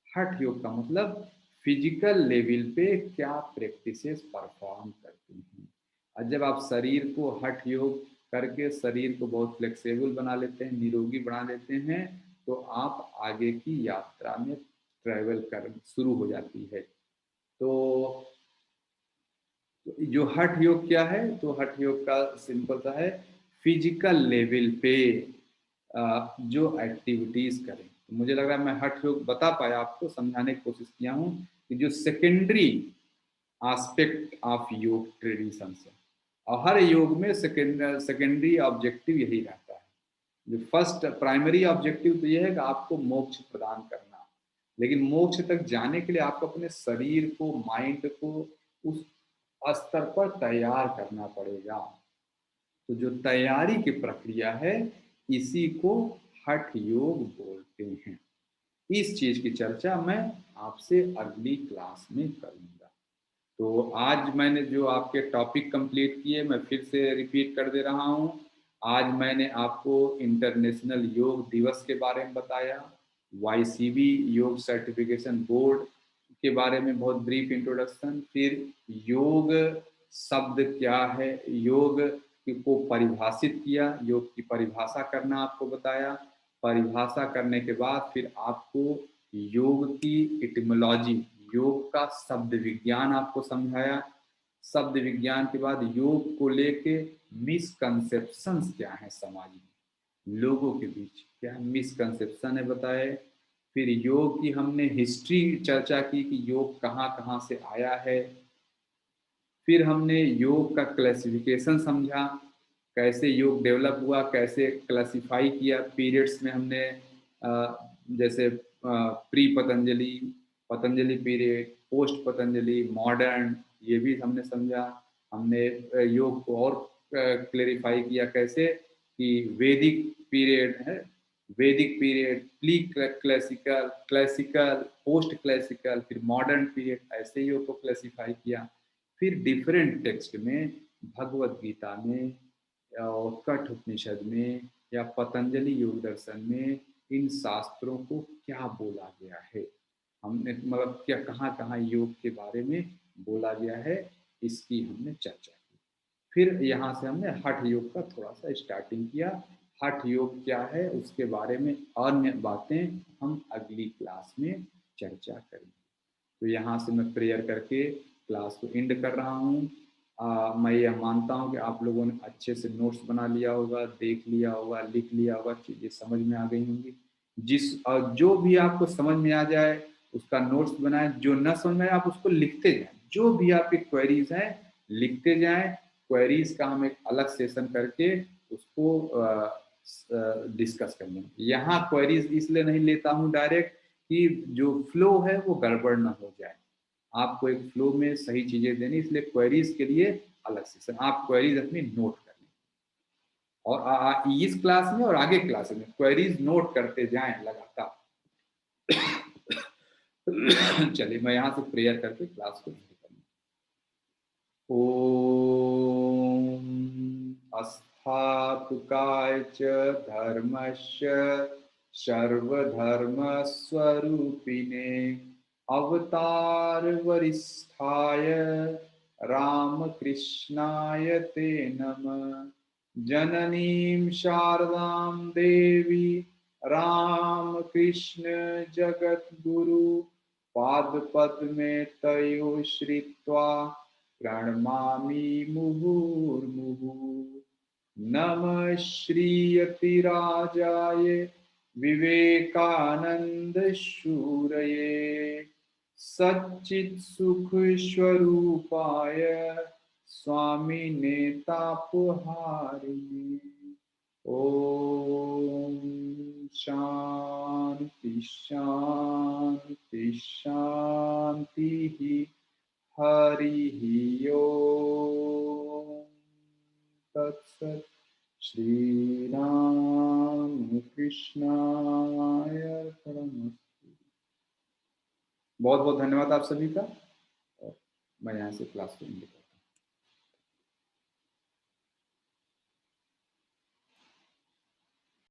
हठ योग का मतलब फिजिकल लेवल पे क्या प्रैक्टिसेस परफॉर्म करते हैं। और जब आप शरीर को हठ योग करके शरीर को बहुत फ्लेक्सिबल बना लेते हैं, निरोगी बना लेते हैं, तो आप आगे की यात्रा में ट्रैवल कर शुरू हो जाती है। तो जो हठ योग क्या है, तो हठ योग का सिंपल सा है, फिजिकल लेवल पे जो एक्टिविटीज करें। तो मुझे लग रहा है मैं हठ योग बता पाया, आपको समझाने की कोशिश किया हूँ कि जो सेकेंडरी एस्पेक्ट ऑफ योग ट्रेडिशन है, और हर योग में सेकेंडरी ऑब्जेक्टिव यही रहता है। जो फर्स्ट प्राइमरी ऑब्जेक्टिव तो यह है कि आपको मोक्ष प्रदान करना, लेकिन मोक्ष तक जाने के लिए आपको अपने शरीर को, माइंड को उस स्तर पर तैयार करना पड़ेगा। तो जो तैयारी की प्रक्रिया है इसी को हठ योग बोलते हैं। इस चीज की चर्चा मैं आपसे अगली क्लास में करूंगा। तो आज मैंने जो आपके टॉपिक कंप्लीट किए मैं फिर से रिपीट कर दे रहा हूँ। आज मैंने आपको इंटरनेशनल योग दिवस के बारे में बताया, YCB योग सर्टिफिकेशन बोर्ड के बारे में बहुत ब्रीफ इंट्रोडक्शन, फिर योग शब्द क्या है, योग को परिभाषित किया, योग की परिभाषा करना आपको बताया, परिभाषा करने के बाद फिर आपको योग की इटिमोलॉजी, योग का शब्द विज्ञान आपको समझाया। शब्द विज्ञान के बाद योग को लेके मिसकंसेप्शंस क्या है समाज में, लोगों के बीच क्या मिसकंसेप्शन है बताए। फिर योग की हमने हिस्ट्री चर्चा की कि योग कहाँ कहाँ से आया है। फिर हमने योग का क्लासिफिकेशन समझा, कैसे योग डेवलप हुआ, कैसे क्लासिफाई किया पीरियड्स में हमने, जैसे pre Patanjali, Patanjali period, post Patanjali, modern, ये भी हमने समझा। हमने योग को और क्लेरिफाई किया कैसे कि वैदिक पीरियड है, वैदिक period, pre classical, classical, post classical, फिर मॉडर्न पीरियड, ऐसे योग को क्लासिफाई किया। फिर डिफरेंट टेक्स्ट में, भगवत गीता में और कठ उपनिषद में या पतंजलि योग दर्शन में इन शास्त्रों को क्या बोला गया है, हमने मतलब क्या कहाँ कहाँ योग के बारे में बोला गया है, इसकी हमने चर्चा की। फिर यहाँ से हमने हठ योग का थोड़ा सा स्टार्टिंग किया। हठ योग क्या है उसके बारे में अन्य बातें हम अगली क्लास में चर्चा करेंगे। तो यहाँ से मैं प्रेयर करके क्लास को एंड कर रहा हूँ। मैं यह मानता हूँ कि आप लोगों ने अच्छे से नोट्स बना लिया होगा, देख लिया होगा, लिख लिया होगा, चीज़ें समझ में आ गई होंगी। जो भी आपको समझ में आ जाए उसका नोट्स बनाएं, जो न समझ में आए आप उसको लिखते जाएं, जो भी आपकी क्वेरीज हैं लिखते जाएं। क्वेरीज का हम एक अलग सेशन करके उसको डिस्कस कर लेंगे। यहाँ क्वेरीज इसलिए नहीं लेता हूँ डायरेक्ट कि जो फ्लो है वो गड़बड़ ना हो जाए, आपको एक फ्लो में सही चीजें देनी, इसलिए क्वेरीज के लिए अलग सेशन। आप क्वेरीज अपनी नोट कर लें और इस क्लास में और आगे क्लास में क्वेरीज नोट करते जाएं लगातार। चलिए मैं यहाँ से प्रेयर करके क्लास को शुरू करूँ। ओम अस्थातुकाय च धर्मस्य सर्वधर्म स्वरूपिणे अवतार वरिष्ठाय रामकृष्णाय ते नमः। जननीं शारदां देवी रामकृष्ण जगद्गुरु पादपद्मे तयो श्रित्वा प्रणमामि मुहुर्मुहुः। नमः श्रीयतिराजाय विवेकानंद शूरये सच्चित्सुख स्वरूपाय स्वामिने तापहारिणे। ओम शांति शांति शांति। हरि ओम तत्सत्। श्री राम कृष्णाय अर्पणमस्तु। बहुत बहुत धन्यवाद आप सभी का। और मैं यहाँ से क्लास को एंड